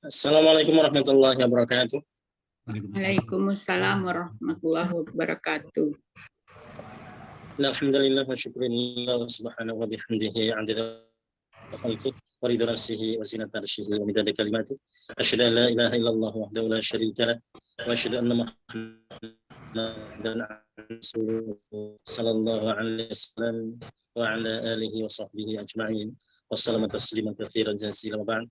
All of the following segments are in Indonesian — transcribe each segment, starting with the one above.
Assalamualaikum warahmatullahi wabarakatuh. Waalaikumsalam warahmatullahi wabarakatuh. Alhamdulillah wa syukurillah subhanahu wa bihamdihi adada khalqih wa ridha nafsihi wa zinata arshihi wa midada kalimati. Asyhadu an la ilaha illallah wahdahu la syarika lah wa asyhadu anna Muhammadan sallallahu alaihi wasallam wa ala alihi wa sahbihi ajma'in. Wassalamu tasliman katsiran jazilan wa ba'd.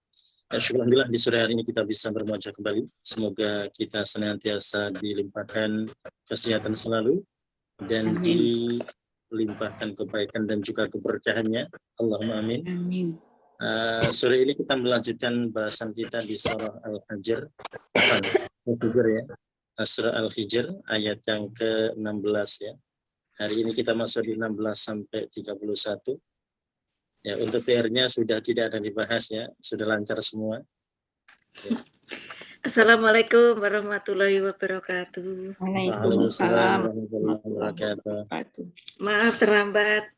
Alhamdulillah di sore hari ini kita bisa bermuajah kembali. Semoga kita senantiasa dilimpahkan kesehatan selalu dan dilimpahkan kebaikan dan juga keberkahannya. Allahumma amin. Amin. Sore ini kita melanjutkan bahasan kita di surah Al-Hijr, ya. Surah Al-Hijr ayat yang ke-16 ya. Hari ini kita masuk di 16 sampai 31. Ya, untuk PR-nya sudah tidak ada dibahas ya, sudah lancar semua. Ya. Assalamualaikum warahmatullahi wabarakatuh. Waalaikumsalam warahmatullahi wabarakatuh. Maaf terlambat.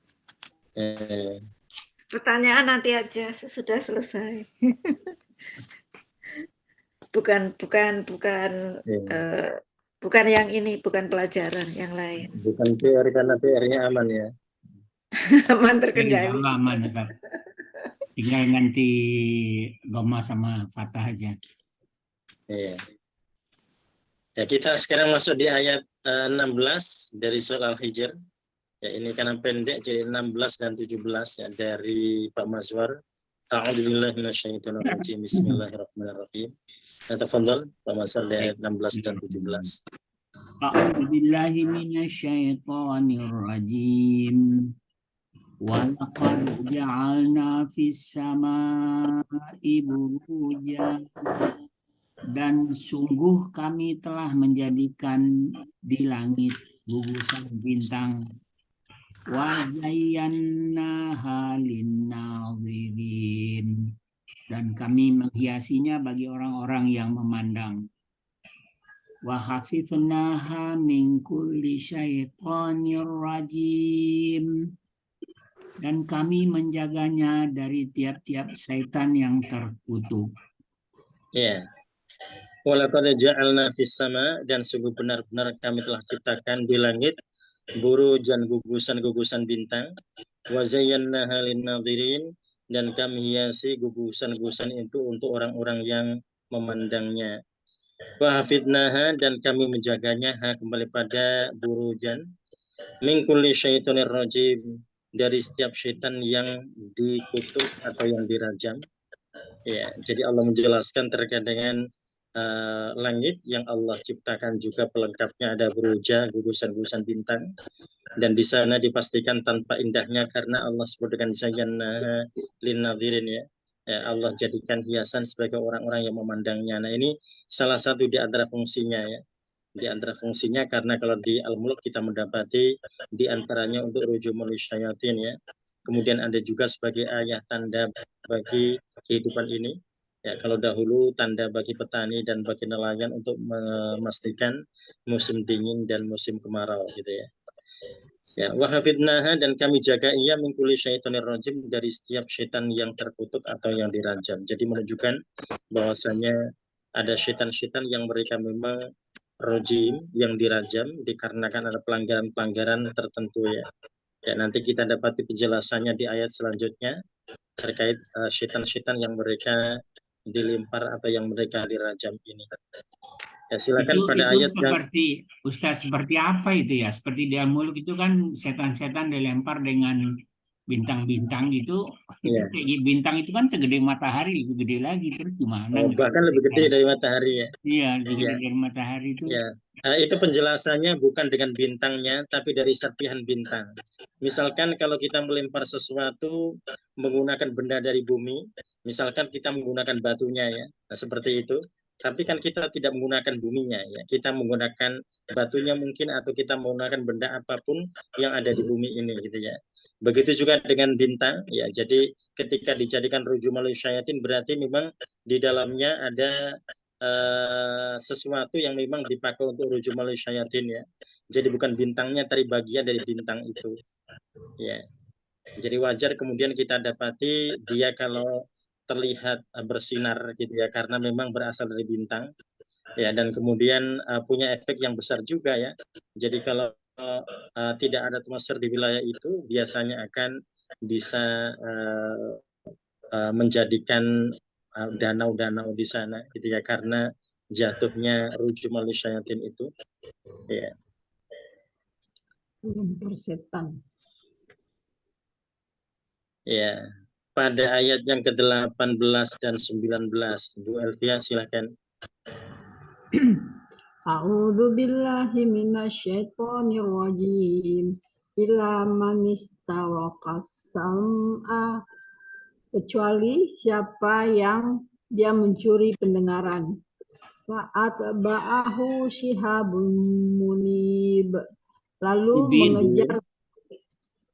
Pertanyaan nanti aja, sudah selesai. bukan yang ini, bukan pelajaran yang lain. Bukan PR karena PR-nya aman ya. Aman terkendali. Aman, Ustaz. Tinggal ganti dhamma sama fathah aja. Iya. Ya, kita sekarang masuk di ayat 16 dari surah Al-Hijr. Ya, ini karena pendek jadi 16 dan 17 ya dari Pak Mazwar. A'udzubillahi minasyaitonir rajim. Bismillahirrahmanirrahim. Tafadhal Pak Mazwar dari ayat 16 dan 17. A'udzubillahi minasyaitonir rajim. Wa laqad ja'alna fis samaa'i burujan. Dan sungguh kami telah menjadikan di langit gugusan bintang. Wa zayyannaha lin-nadhirin. Dan kami menghiasinya bagi orang-orang yang memandang. Wa khafifnaha min kulli syaitanir rajim. Dan kami menjaganya dari tiap-tiap syaitan yang terkutuk. Ya. Walaqad ja'alna fis sama, dan sungguh benar-benar kami telah ciptakan di langit burujan gugusan-gugusan bintang. Wa zayyanaha lin-nadhirin, dan kami hiasi gugusan-gugusan itu untuk orang-orang yang memandangnya. Wa hafidnaha, dan kami menjaganya kembali pada burujan. Min kulli syaitonir rajim, dari setiap syaitan yang dikutuk atau yang dirajam. Ya, jadi Allah menjelaskan terkait dengan langit yang Allah ciptakan juga pelengkapnya ada buruja, gugusan-gugusan bintang, dan di sana dipastikan tanpa indahnya karena Allah sebut dengan zayyana lin-nadhirin ya. Allah jadikan hiasan sebagai orang-orang yang memandangnya. Nah, ini salah satu di antara fungsinya ya. Di antara fungsinya karena kalau di Al-Mulk kita mendapati di antaranya untuk rujumul syayatin ya. Kemudian ada juga sebagai ayat tanda bagi kehidupan ini. Ya, kalau dahulu tanda bagi petani dan bagi nelayan untuk memastikan musim dingin dan musim kemarau gitu ya. Ya, wa hafidnaha, dan kami jaga ia min kulli syaitonir rajim, dari setiap syaitan yang terkutuk atau yang dirajam. Jadi menunjukkan bahwasanya ada syaitan-syaitan yang mereka memang rajim, yang dirajam dikarenakan ada pelanggaran-pelanggaran tertentu ya. Ya, nanti kita dapati penjelasannya di ayat selanjutnya terkait syaitan-syaitan yang mereka dilempar atau yang mereka dirajam ini. Ya, silakan pada ayat seperti Ustaz, seperti apa itu ya? Seperti di Al-Mulk itu kan setan-setan dilempar dengan bintang-bintang gitu. Ya. Itu bintang itu kan segede matahari, lebih gede lagi, terus gimana? Bahkan lebih gede dari matahari ya. Iya, lebih gede dari matahari itu. Ya. Itu penjelasannya bukan dengan bintangnya tapi dari serpihan bintang. Misalkan kalau kita melempar sesuatu menggunakan benda dari bumi, misalkan kita menggunakan batunya ya. Nah, seperti itu. Tapi kan kita tidak menggunakan buminya ya. Kita menggunakan batunya mungkin, atau kita menggunakan benda apapun yang ada di bumi ini gitu ya. Begitu juga dengan bintang ya. Jadi ketika dijadikan rujumal syayatin berarti memang di dalamnya ada sesuatu yang memang dipakai untuk rujumal syayatin ya. Jadi bukan bintangnya, tapi bagian dari bintang itu. Ya. Jadi wajar kemudian kita dapati dia kalau terlihat bersinar gitu ya, karena memang berasal dari bintang ya, dan kemudian punya efek yang besar juga ya. Jadi kalau tidak ada atmosfer di wilayah itu, biasanya akan bisa menjadikan danau-danau di sana gitu ya, karena jatuhnya rujumal syayatin itu ya. Setan. Ya, pada ayat yang ke-18 dan 19, Bu Elvia silakan. A'udzu billahi minasyaitonir rajim. Ila man istawaqas sam'a, kecuali siapa yang dia mencuri pendengaran. Fa'atba'ahu shihabun munib, lalu Mubin. mengejar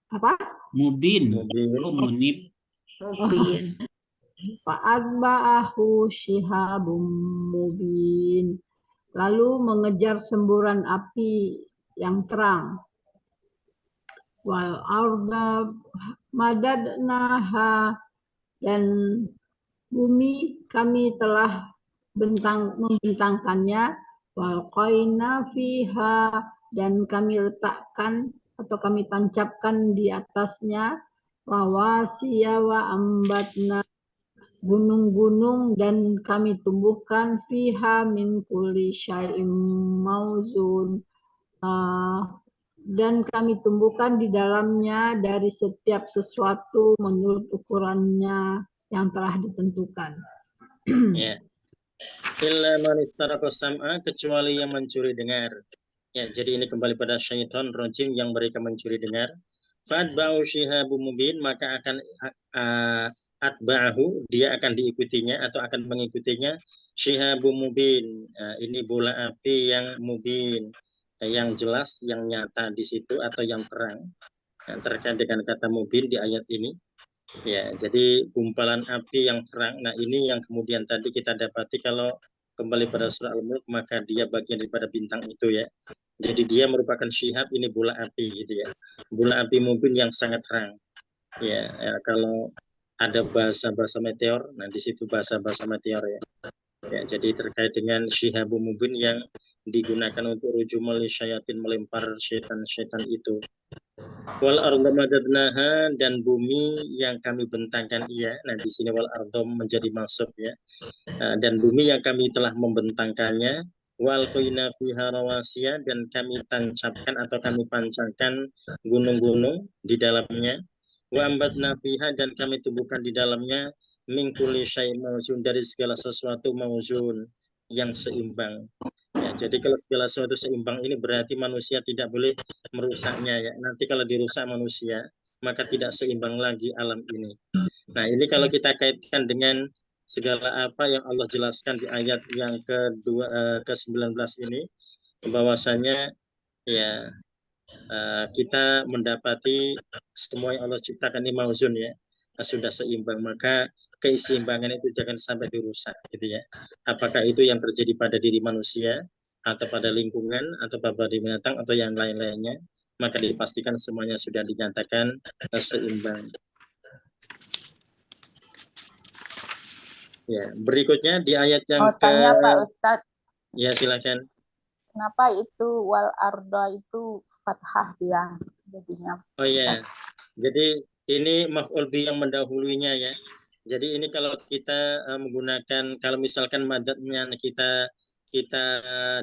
apa? Mubin. Mubin. Oh, munib. Mubin. Fa'atba'ahu shihabun mubin, lalu mengejar semburan api yang terang. Wal arda madadnaha, dan bumi kami telah membentangkannya. Wal qaina fiha, dan kami letakkan atau kami tancapkan di atasnya. Rawasiya wa ambatna, gunung-gunung, dan kami tumbuhkan fiha min kulli syai'im mauzun, dan kami tumbuhkan di dalamnya dari setiap sesuatu menurut ukurannya yang telah ditentukan. Ya. Illa man istaraqa sam'a, kecuali yang mencuri dengar. Ya, jadi ini kembali pada syaitan rajim yang mereka mencuri dengar. Fa'atba'u shihabun mubin, maka akan atba'ahu, dia akan diikutinya atau akan mengikutinya shihabun mubin. Ini bola api yang mubin, yang jelas, yang nyata di situ atau yang terang. Terkait dengan kata mubin di ayat ini. Ya, jadi gumpalan api yang terang. Nah, ini yang kemudian tadi kita dapati kalau kembali pada surah Al-Mulk, maka dia bagian daripada bintang itu ya. Jadi dia merupakan syihab, ini bola api gitu ya. Bola api mungkin yang sangat terang. Ya, kalau ada bahasa-bahasa meteor, nah di situ bahasa-bahasa meteor ya. Ya, jadi terkait dengan syihabun mubin yang digunakan untuk rujumul syayatin, melempar syaitan-syaitan itu. Wal arda madadnaha, dan bumi yang kami bentangkan ia. Nah di sini wal arda menjadi maksud ya. Dan bumi yang kami telah membentangkannya. Wal qaina fiha rawasiya, dan kami tancapkan atau kami pancangkan gunung-gunung di dalamnya. Wa ambatna fiha, dan kami tumbuhkan di dalamnya min kulli syai'in mauzun, dari segala sesuatu mauzun, yang seimbang. Ya, jadi kalau segala sesuatu seimbang ini berarti manusia tidak boleh merusaknya ya. Nanti kalau dirusak manusia, maka tidak seimbang lagi alam ini. Nah, ini kalau kita kaitkan dengan segala apa yang Allah jelaskan di ayat yang ke-19 ini, bahwasanya ya kita mendapati semua yang Allah ciptakan ini mauzun ya, sudah seimbang, maka keseimbangan itu jangan sampai dirusak gitu ya. Apakah itu yang terjadi pada diri manusia atau pada lingkungan atau pada binatang atau yang lain-lainnya, maka dipastikan semuanya sudah dinyatakan seimbang. Ya, berikutnya di ayat yang tanya Pak Ustadz, ya silakan. kenapa itu wal arda itu fathah dia jadinya? Oh ya, jadi ini maf'ul bi yang mendahulunya ya. Jadi ini kalau kita menggunakan, kalau misalkan madadnya kita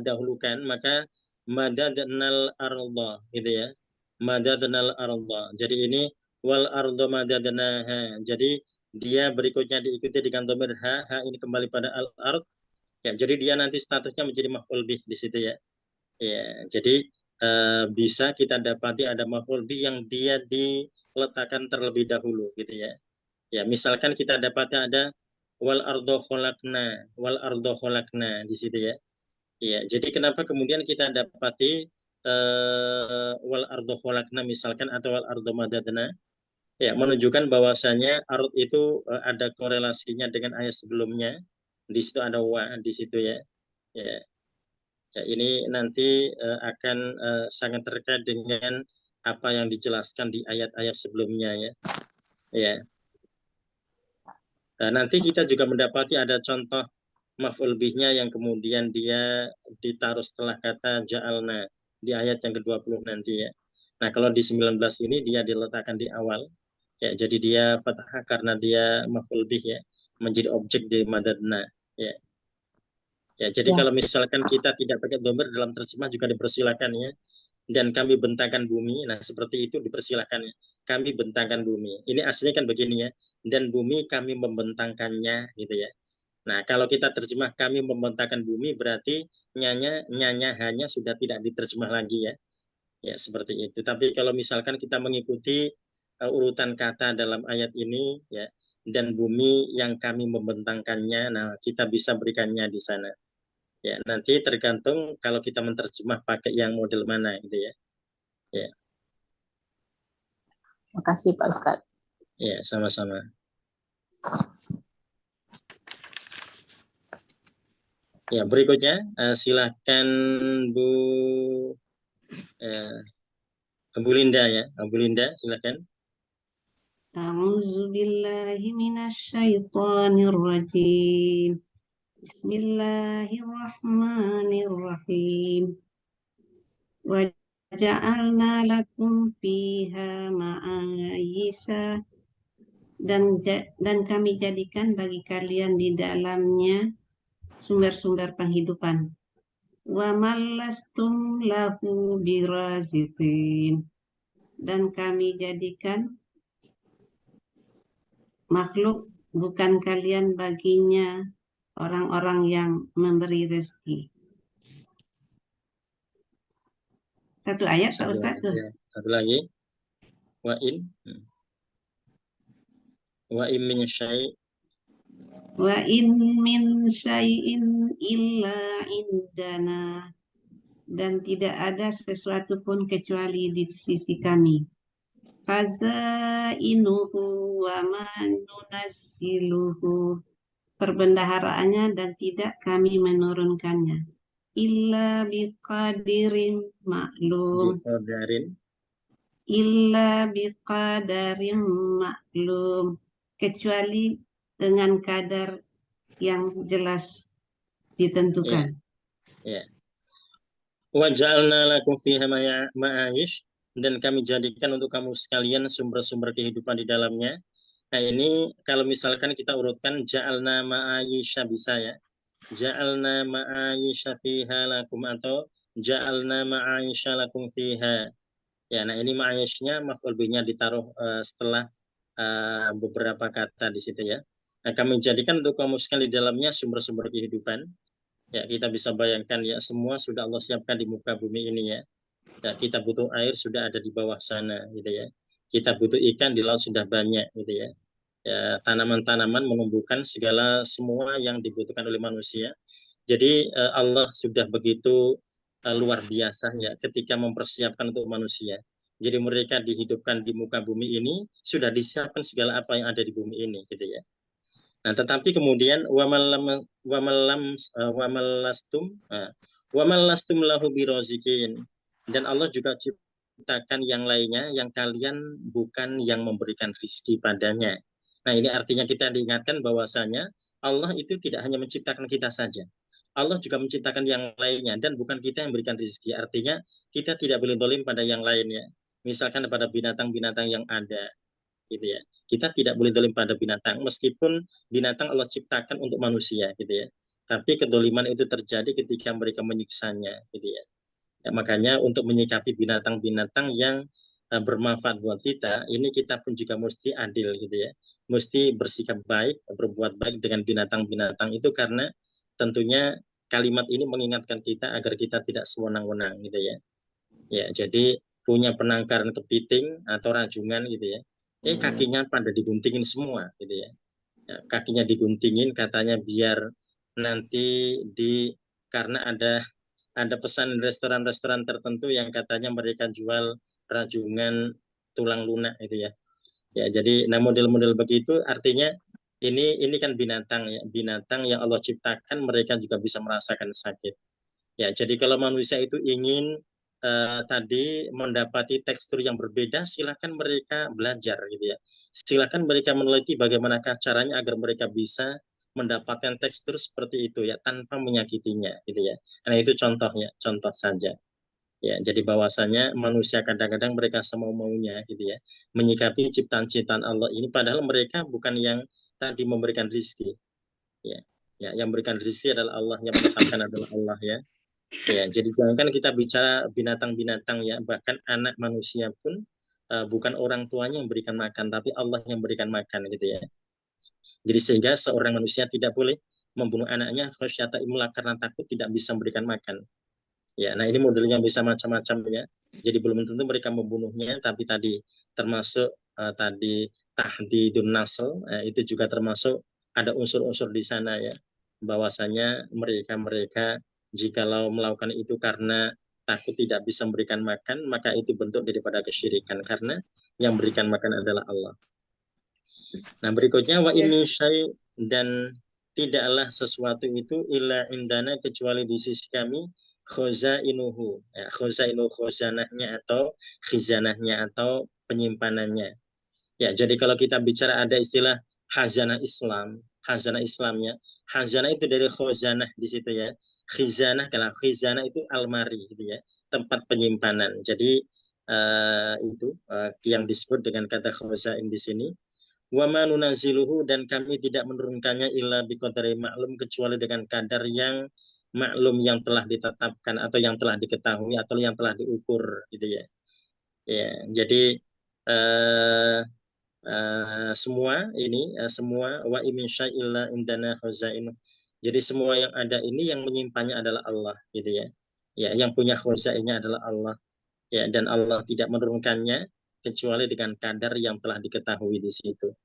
dahulukan, maka madadnal arda gitu ya. Madadnal arda. Jadi ini wal arda madadnaha. Jadi dia berikutnya diikuti dengan dhamir ha, ini kembali pada al ard. Ya, jadi dia nanti statusnya menjadi maf'ul bih di situ ya. Ya, jadi bisa kita dapati ada maf'ul bih yang dia diletakkan terlebih dahulu gitu ya. Ya, misalkan kita dapati ada wal ardo kholakna di situ ya. Ya, jadi kenapa kemudian kita dapati wal ardo kholakna misalkan atau wal ardo madadna? Ya, menunjukkan bahwasanya ard itu ada korelasinya dengan ayat sebelumnya. Di situ ada wa di situ ya. Ya. Ya, ini nanti akan sangat terkait dengan apa yang dijelaskan di ayat-ayat sebelumnya ya. Ya. Nanti kita juga mendapati ada contoh maf'ul bihnya yang kemudian dia ditaruh setelah kata ja'alna di ayat yang ke-20 nanti ya. Nah, kalau di 19 ini dia diletakkan di awal. Ya, jadi dia fathah karena dia maf'ul bih ya, menjadi objek di madadna ya. Ya, jadi Ya. kalau misalkan kita tidak pakai dhamir dalam terjemah juga dipersilakan ya. Dan kami bentangkan bumi, nah seperti itu dipersilakan ya. Kami bentangkan bumi. Ini aslinya kan begini ya. Dan bumi kami membentangkannya gitu ya. Nah, kalau kita terjemah kami membentangkan bumi berarti nyanya hanya sudah tidak diterjemah lagi ya. Ya, seperti itu. Tapi kalau misalkan kita mengikuti urutan kata dalam ayat ini ya, dan bumi yang kami membentangkannya, nah kita bisa berikannya di sana. Ya, nanti tergantung kalau kita menerjemah pakai yang model mana gitu ya. Ya, Makasih Pak Ustadz. ya, sama-sama. Ya, berikutnya silakan Bu Bu Linda ya. Bu Linda, silakan. A'udzu billahi minasyaitonir rajim. Bismillahirrahmanirrahim. Wa ja'alna lakum fiha ma'ayisha, dan kami jadikan bagi kalian di dalamnya sumber-sumber penghidupan. Wa mallastum lahu biraziqin, dan kami jadikan makhluk bukan kalian baginya orang-orang yang memberi rezeki. Satu ayat Pak Ustaz tuh. Ya, satu lagi. Wa in min syai'. Wa in min syai'in illa indana, dan tidak ada sesuatu pun kecuali di sisi kami. Fazainuhu wa manunazziluhu, perbendaharaannya dan tidak kami menurunkannya. Illa biqadirin maklum, kecuali dengan kadar yang jelas ditentukan. Ya. Wa ja'alna lakum fiha ma'ayish, dan kami jadikan untuk kamu sekalian sumber-sumber kehidupan di dalamnya. Nah, ini kalau misalkan kita urutkan ja'alna ma'ayisha bisa ya. Ja'alna ma'ayisha fiha lakum atau ja'alna ma'ayisha lakum fiha. Ya, nah ini ma'ayishnya maf'ul bihnya ditaruh setelah beberapa kata di situ ya. Nah, kami jadikan untuk kamu sekalian di dalamnya sumber-sumber kehidupan. Ya, kita bisa bayangkan ya, semua sudah Allah siapkan di muka bumi ini ya. Ya, kita butuh air sudah ada di bawah sana gitu ya. Kita butuh ikan di laut sudah banyak gitu ya. Ya, tanaman-tanaman menumbuhkan segala semua yang dibutuhkan oleh manusia. Jadi Allah sudah begitu luar biasa ya ketika mempersiapkan untuk manusia. Jadi mereka dihidupkan di muka bumi ini sudah disiapkan segala apa yang ada di bumi ini gitu ya. Nah, tetapi kemudian wamallastum lahu birozikin, dan Allah juga ciptakan yang lainnya yang kalian bukan yang memberikan rizki padanya. Nah, ini artinya kita diingatkan bahwasanya Allah itu tidak hanya menciptakan kita saja. Allah juga menciptakan yang lainnya dan bukan kita yang memberikan rizki. Artinya kita tidak boleh zalim pada yang lainnya. Misalkan pada binatang-binatang yang ada, gitu ya. Kita tidak boleh zalim pada binatang meskipun binatang Allah ciptakan untuk manusia, gitu ya. Tapi kedoliman itu terjadi ketika mereka menyiksanya, gitu ya. Ya, makanya untuk menyikapi binatang-binatang yang bermanfaat buat kita, ini kita pun juga mesti adil gitu ya. Mesti bersikap baik, berbuat baik dengan binatang-binatang itu karena tentunya kalimat ini mengingatkan kita agar kita tidak sewenang-wenang gitu ya. Ya, jadi punya penangkaran kepiting atau rajungan gitu ya. Kakinya pada diguntingin semua gitu ya. Ya, kakinya diguntingin katanya biar nanti karena ada pesan restoran-restoran tertentu yang katanya mereka jual rajungan tulang lunak itu ya. Ya, jadi nah model-model begitu artinya ini kan binatang ya, binatang yang Allah ciptakan mereka juga bisa merasakan sakit. Ya, jadi kalau manusia itu ingin tadi mendapati tekstur yang berbeda, silakan mereka belajar gitu ya. Silakan mereka meneliti bagaimanakah caranya agar mereka bisa mendapatkan tekstur seperti itu ya tanpa menyakitinya gitu ya. Nah itu contohnya, contoh saja. Ya, jadi bahwasanya manusia kadang-kadang mereka semau-maunya gitu ya, menyikapi ciptaan-ciptaan Allah ini padahal mereka bukan yang tadi memberikan rizki. Ya, ya, yang memberikan rizki adalah Allah, yang menetapkan adalah Allah ya. Ya, jadi jangan kita bicara binatang-binatang ya, bahkan anak manusia pun bukan orang tuanya yang berikan makan, tapi Allah yang berikan makan gitu ya. Jadi sehingga seorang manusia tidak boleh membunuh anaknya khasyata imlaq karena takut tidak bisa memberikan makan. Ya, nah ini modelnya bisa macam-macam ya. Jadi belum tentu mereka membunuhnya, tapi tadi termasuk tadi tahdidun nasl, itu juga termasuk ada unsur-unsur di sana ya, bahwasanya mereka jikalau melakukan itu karena takut tidak bisa memberikan makan, maka itu bentuk daripada kesyirikan karena yang berikan makan adalah Allah. Nah berikutnya wa in min syai' dan tidaklah sesuatu itu illa indana kecuali di sisi kami khazainuhu, ya, khazainu khazanahnya atau khizanahnya atau penyimpanannya. Ya, jadi kalau kita bicara ada istilah khazanah Islamnya, khazanah itu dari khazanah di situ ya. Khizanah, kalau khizanah itu almari gitu ya, tempat penyimpanan. Jadi itu yang disebut dengan kata khazain di sini. Wa ma nunaziluhu dan kami tidak menurunkannya illa biqadari maklum kecuali dengan kadar yang maklum yang telah ditetapkan atau yang telah diketahui atau yang telah diukur gitu ya. Ya, jadi semua ini semua wa min syai'illa indana khazain. Jadi semua yang ada ini yang menyimpannya adalah Allah gitu ya. Ya, yang punya khazainnya adalah Allah. Ya, dan Allah tidak menurunkannya kecuali dengan kadar yang telah diketahui di situ.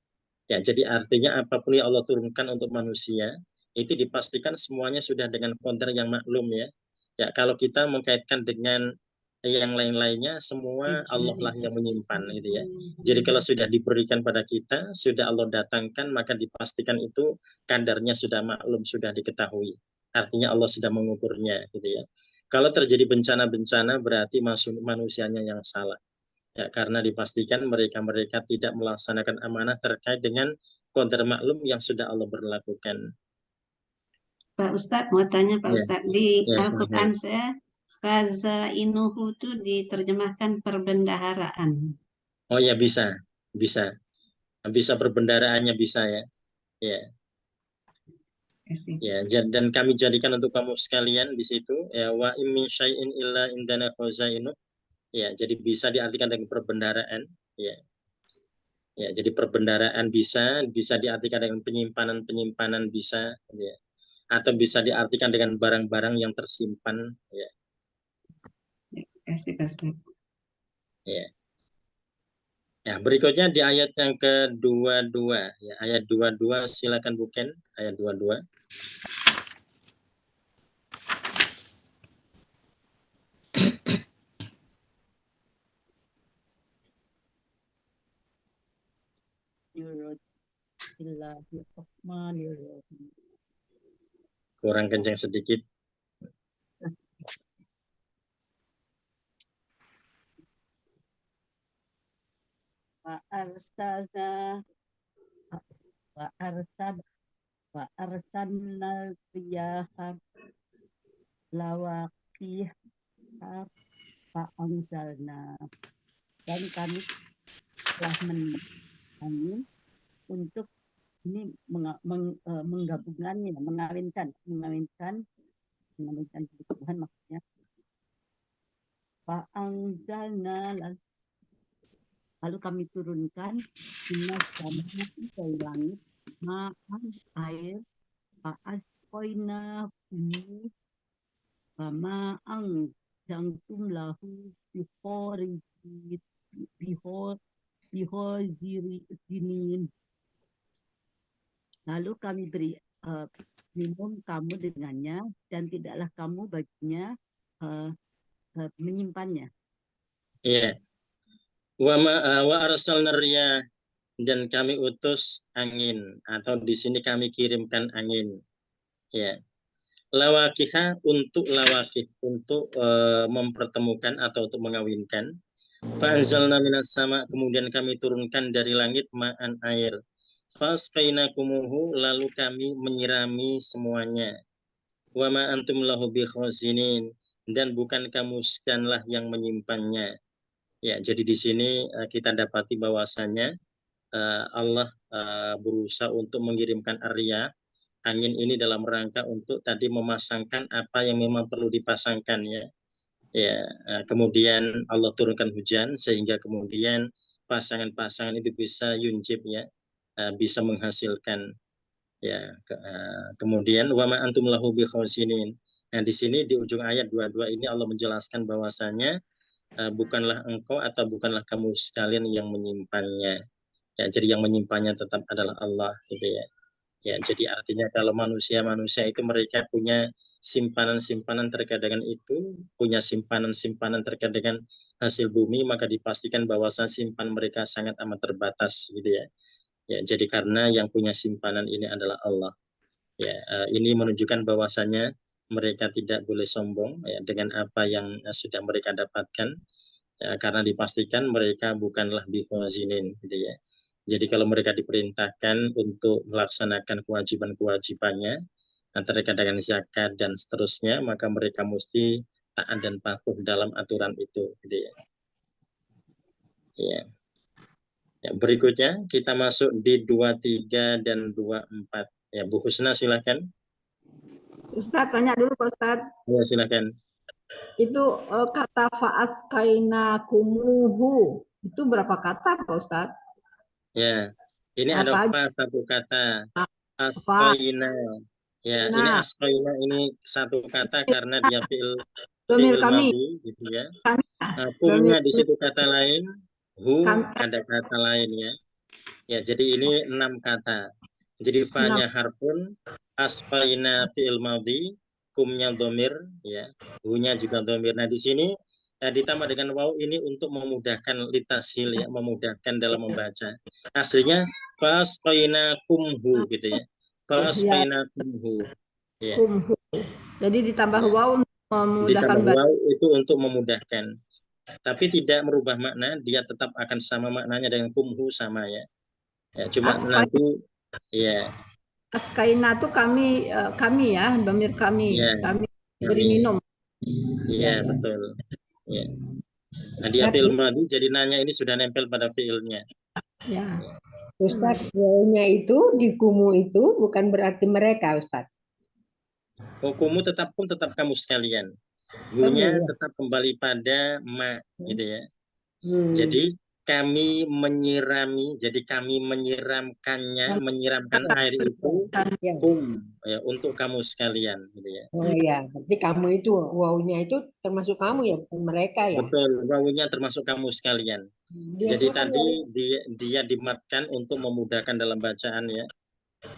Ya, jadi artinya apapun yang Allah turunkan untuk manusia itu dipastikan semuanya sudah dengan kadar yang maklum ya. Ya, kalau kita mengkaitkan dengan yang lain-lainnya semua Allah lah yang menyimpan gitu ya. Jadi kalau sudah diberikan pada kita, sudah Allah datangkan maka dipastikan itu kadarnya sudah maklum, sudah diketahui. Artinya Allah sudah mengukurnya gitu ya. Kalau terjadi bencana-bencana berarti manusianya yang salah. Ya, karena dipastikan mereka tidak melaksanakan amanah terkait dengan qadar maklum yang sudah Allah berlakukan. Pak Ustadz, mau tanya Pak Ya, Ustadz, di ya, Al-Quran saya khazainuhu itu diterjemahkan perbendaharaan. Oh ya bisa, bisa perbendaharaannya bisa ya. Ya, Kasih. ya, dan kami jadikan untuk kamu sekalian di situ ya wa in min syai'in illa indana khazainu. Ya, jadi bisa diartikan dengan perbendaharaan ya. Ya, jadi perbendaharaan bisa diartikan dengan penyimpanan bisa ya. Atau bisa diartikan dengan barang-barang yang tersimpan ya. Kasih Pak Ustadz. Ya. Ya, berikutnya di ayat yang ke-22 ya, ayat 22 silakan bukan ayat 22. Kurang kencang sedikit. Arsalna riyaha lawaqih fa'anzalna, dan kami telah angin untuk ini menggabungkannya, mengawinkan kebutuhan maksudnya. Fa'anzalna, lalu kami turunkan minas samai dari langit ma'an air fa'asqoina hu ma'an jangtum lahu bihozinin. Lalu kami beri minum kamu dengannya dan tidaklah kamu baginya menyimpannya. Iya. Wa arsalna riyah, dan kami utus angin atau di sini kami kirimkan angin. Ya. Lawakiha untuk lawakih, untuk mempertemukan atau untuk mengawinkan. Fa'anzalna minas sama, kemudian kami turunkan dari langit ma'an air. Fasqainakumuhu, lalu kami menyirami semuanya. Wa ma antum lahu bikhazinin, dan bukan kamu sekalianlah yang menyimpannya. Ya, jadi di sini kita dapati bahwasanya Allah berusaha untuk mengirimkan ar-riyah, angin ini dalam rangka untuk tadi memasangkan apa yang memang perlu dipasangkan ya. Ya, kemudian Allah turunkan hujan sehingga kemudian pasangan-pasangan itu bisa yunjib ya, bisa menghasilkan ya. Kemudian wa ma antum lahu bikhazinin. Nah, di sini di ujung ayat 22 ini Allah menjelaskan bahwasanya bukanlah engkau atau bukanlah kamu sekalian yang menyimpannya. Ya, jadi yang menyimpannya tetap adalah Allah gitu ya. Ya, jadi artinya kalau manusia itu mereka punya simpanan-simpanan terkait dengan itu, punya simpanan-simpanan terkait dengan hasil bumi, maka dipastikan bahwa simpan mereka sangat amat terbatas gitu ya. Ya, jadi karena yang punya simpanan ini adalah Allah. Ya, ini menunjukkan bahwasanya mereka tidak boleh sombong ya, dengan apa yang sudah mereka dapatkan. Ya, karena dipastikan mereka bukanlah bikhazinin gitu ya. Jadi kalau mereka diperintahkan untuk melaksanakan kewajiban-kewajibannya terkait dengan zakat dan seterusnya, maka mereka mesti taat dan patuh dalam aturan itu gitu ya. Ya. Ya, berikutnya kita masuk di 23 dan 24. Ya, Bu Husna silakan. Ustadz tanya dulu Pak Ustadz. Ya, silakan. Itu kata fa'askainakumuhu itu berapa kata Pak Ustadz? Ya, ini ada Apa fa satu kata. Fa. Askoina. Ya, ini Nah, askoina ini satu kata karena dia domir fi'il kami. madhi gitu ya. Kami. Kumnya Domir di situ kata lain, hu kami. ada kata lain ya. Ya, jadi ini 6 kata. Jadi fa-nya harfun, askoina fi'il madhi, kumnya domir ya, hu-nya juga domir. Nah, di sini ditambah dengan waw ini untuk memudahkan litasil ya, memudahkan dalam membaca. Aslinya fasqaina kumhu gitu ya. Fasqaina kumhu. Ya. Kumhu. Jadi ditambah Ya. waw untuk memudahkan Ditambah baca. waw itu untuk memudahkan. Tapi tidak merubah makna, dia tetap akan sama maknanya dengan kumhu sama ya. Ya, cuma nanti ya. Askaina itu kami ya, domir kami. Ya, Kami beri minum. Iya, betul. Ya. Nah, dia fi'il madhi, jadi nanya ini sudah nempel pada fi'ilnya. Ya. Ustadz, wawunya itu di kumu itu bukan berarti mereka, Ustadz. Hukummu tetap kamu sekalian. Hu-nya tetap kembali pada ma gitu ya. Jadi kami menyirami, jadi kami menyiramkannya, menyiramkan air itu kum ya, untuk kamu sekalian gitu ya. Oh ya, berarti kamu itu wawunya itu termasuk kamu ya, bukan mereka ya. Betul, wawunya termasuk kamu sekalian. Jadi tadi dia dimatkan untuk memudahkan dalam bacaan ya.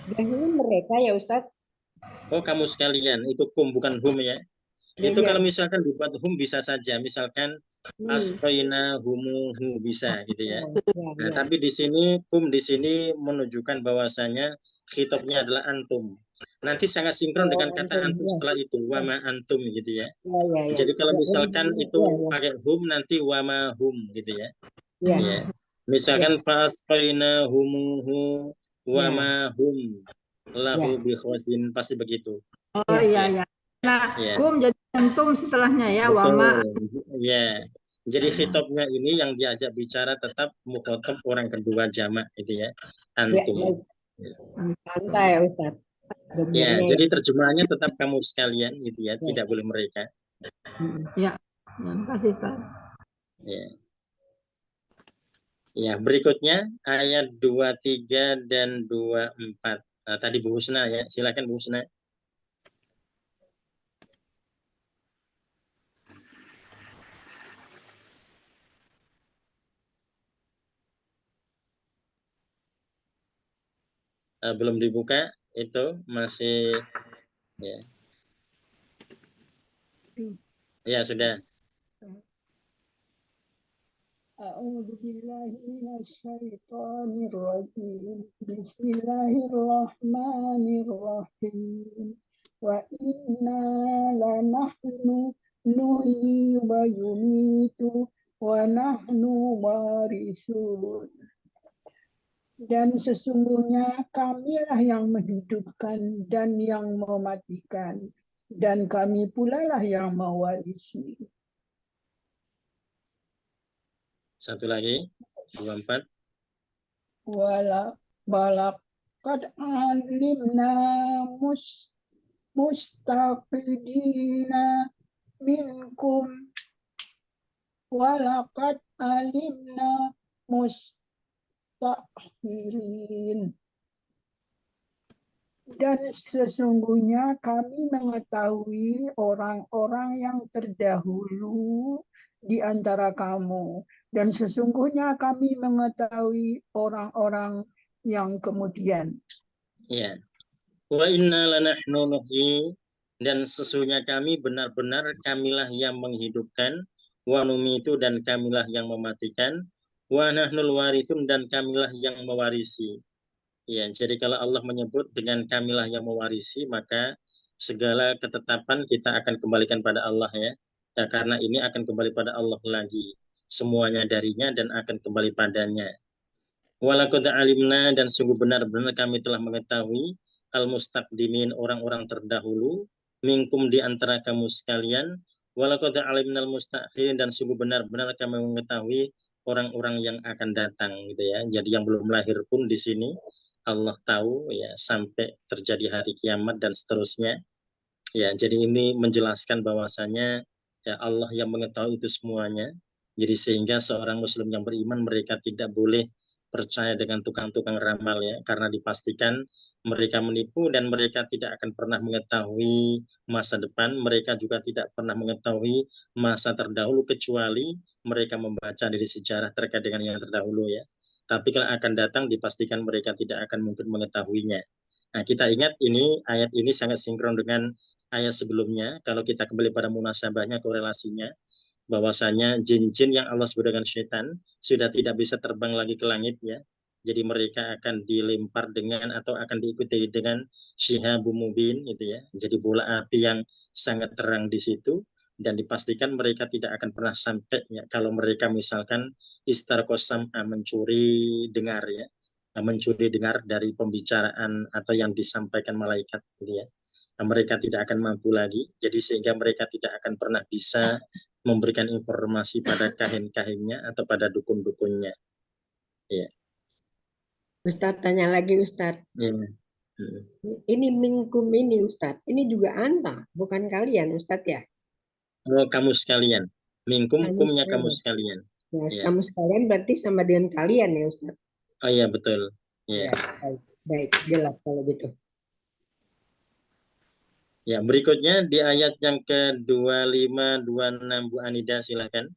Biasanya mereka ya Ustadz. Oh, kamu sekalian, itu kum bukan hum ya. Itu kalau misalkan dibuat hum bisa saja, misalkan asqaina humuhu bisa gitu ya. Nah, tapi di sini kum di sini menunjukkan bahwasanya khitabnya adalah antum. Nanti sangat sinkron dengan kata antum setelah itu wama antum gitu ya. Jadi kalau misalkan itu pakai hum nanti wama hum gitu ya. Ya. Misalkan fasqaina humuhu wama hum lahu bikhazin, pasti begitu. Oh iya. Nah, kum jadi antum setelahnya ya, wama. Ya. Jadi khitabnya ini yang diajak bicara tetap mukhatab orang kedua jamak itu ya. Antum. Santai Ustaz. Ya, jadi terjemahannya tetap kamu sekalian gitu ya, tidak boleh mereka. Ya, terima kasih Ustaz. Ya. Ya, berikutnya ayat 23 dan 24. Nah, tadi Bu Husna ya, silakan Bu Husna. Belum dibuka, itu masih ya. Ya, sudah. A'udzu billahi minasyaitonir rajim. Bismillahirrahmanirrahim. wa inna lanahnu nuhyi wa yumitu wa nahnu warisun. Dan sesungguhnya kamilah yang menghidupkan dan yang mematikan, dan kami pula lah yang mewarisi. Satu lagi, 24. Walaqad alimna mustaqidina minkum walaqad alimna mustakhirin. Dan sesungguhnya kami mengetahui orang-orang yang terdahulu di antara kamu. Dan sesungguhnya kami mengetahui orang-orang yang kemudian. Ya. Wa inna lanahnu nuhyi, dan sesungguhnya kami benar-benar kamilah yang menghidupkan, wa numitu, dan kamilah yang mematikan, wa nahnul warithun, dan kamilah yang mewarisi. Ya, jadi kalau Allah menyebut dengan kamilah yang mewarisi, maka segala ketetapan kita akan kembalikan pada Allah ya. Ya, karena ini akan kembali pada Allah lagi. Semuanya darinya dan akan kembali padanya. Walaqad alimna, dan sungguh benar-benar kami telah mengetahui al-mustaqdimin, orang-orang terdahulu, minkum, di antara kamu sekalian, walaqad alimna al-mustakhirin, dan sungguh benar-benar kami mengetahui orang-orang yang akan datang gitu ya. Jadi yang belum lahir pun di sini Allah tahu ya, sampai terjadi hari kiamat dan seterusnya. Ya, jadi ini menjelaskan bahwasanya ya Allah yang mengetahui itu semuanya. Jadi sehingga seorang muslim yang beriman, mereka tidak boleh percaya dengan tukang-tukang ramal ya, karena dipastikan mereka menipu dan mereka tidak akan pernah mengetahui masa depan, mereka juga tidak pernah mengetahui masa terdahulu kecuali mereka membaca dari sejarah terkait dengan yang terdahulu ya. Tapi kalau akan datang dipastikan mereka tidak akan mungkin mengetahuinya. Nah, kita ingat ini ayat ini sangat sinkron dengan ayat sebelumnya. Kalau kita kembali pada munasabahnya, korelasinya, bahwasanya jin-jin yang Allah sebut dengan syaitan sudah tidak bisa terbang lagi ke langit ya. Jadi mereka akan dilempar dengan atau akan diikuti dengan syihabum mubin gitu ya. Jadi bola api yang sangat terang di situ, dan dipastikan mereka tidak akan pernah sampai ya kalau mereka misalkan istarqosam, mencuri dengar ya. Mencuri dengar dari pembicaraan atau yang disampaikan malaikat gitu ya. Mereka tidak akan mampu lagi, jadi sehingga mereka tidak akan pernah bisa memberikan informasi pada kahin-kahinnya atau pada dukun-dukunnya. Ya. Ustadz tanya lagi Ustadz. Ya. Ini minkum ini Ustadz. Ini juga anta, bukan kalian Ustadz ya? Oh, kamu sekalian. Minkum, kumnya kamu sekalian. Ya, ya. Kamu sekalian berarti sama dengan kalian ya Ustadz? Oh iya betul. Ya. Ya, baik, jelas kalau gitu. Ya, berikutnya di ayat yang ke-25, 26 Bu Anida silakan.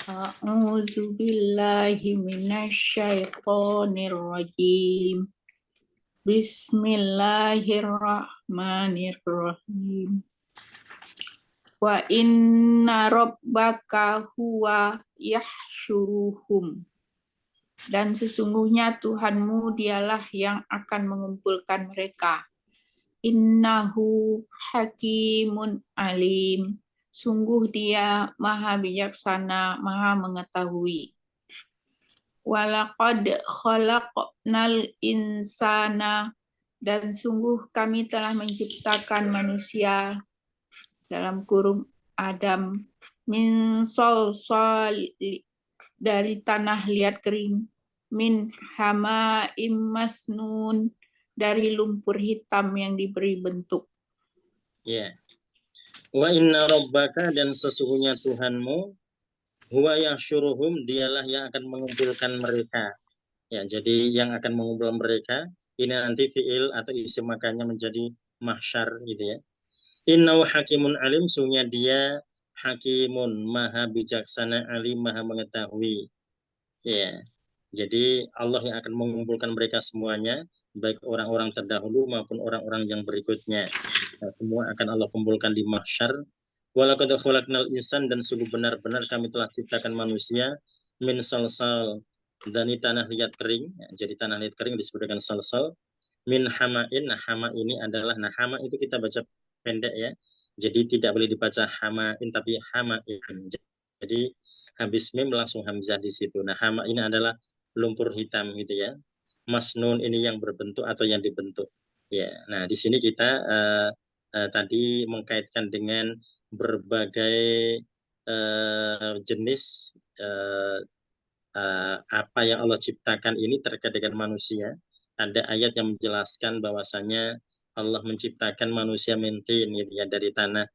A'udzu billahi minasyaitonir rajim. Bismillahirrahmanirrahim. Wa inna rabbaka huwa yahsyuruhum. Dan sesungguhnya Tuhanmu dialah yang akan mengumpulkan mereka. Innahu hakimun alim. Sungguh dia maha bijaksana, maha mengetahui. Walaqad khalaqnal insana, dan sungguh kami telah menciptakan manusia dalam kurung Adam min solsol, dari tanah liat kering, min hama'im masnun, dari lumpur hitam yang diberi bentuk. Ya. Wa inna rabbaka, dan sesungguhnya Tuhanmu, huwa yahsyuruhum, dialah yang akan mengumpulkan mereka. Ya, jadi yang akan mengumpulkan mereka ini nanti fiil atau isim makanya menjadi mahsyar gitu ya. Innahu hakimun alim, sungguhnya dia hakimun, maha bijaksana, alim, maha mengetahui. Ya. Jadi Allah yang akan mengumpulkan mereka semuanya, baik orang-orang terdahulu maupun orang-orang yang berikutnya. Nah, semua akan Allah kumpulkan di mahsyar. Walaqad khalaqnal insan, dan sungguh benar-benar kami telah ciptakan manusia min salsal, dari tanah liat kering, ya, jadi tanah liat kering disebut dengan salsal. Min hamain, nah hama ini adalah, nah hama itu kita baca pendek ya, jadi tidak boleh dibaca hamain tapi hamain. Jadi habis mim langsung hamzah di situ. Nah hama ini adalah lumpur hitam gitu ya. Masnun ini yang berbentuk atau yang dibentuk. Ya, nah di sini kita tadi mengkaitkan dengan berbagai jenis apa yang Allah ciptakan ini terkait dengan manusia. Ada ayat yang menjelaskan bahwasanya Allah menciptakan manusia mentin gitu ya dari tanah.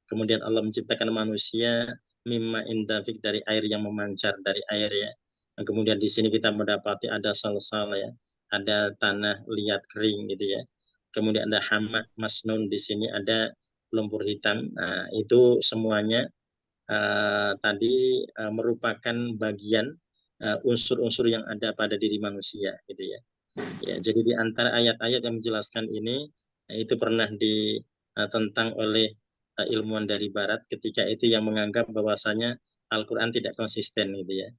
Kemudian Allah menciptakan manusia mimma indafik dari air yang memancar dari air ya. Dan kemudian di sini kita mendapati ada salsal ya, ada tanah liat kering gitu ya. Kemudian ada hamak masnun, di sini ada lumpur hitam. Nah, itu semuanya tadi merupakan bagian unsur-unsur yang ada pada diri manusia gitu ya. Ya, jadi di antara ayat-ayat yang menjelaskan ini itu pernah ditentang oleh ilmuwan dari barat ketika itu yang menganggap bahwasanya Al-Qur'an tidak konsisten gitu ya.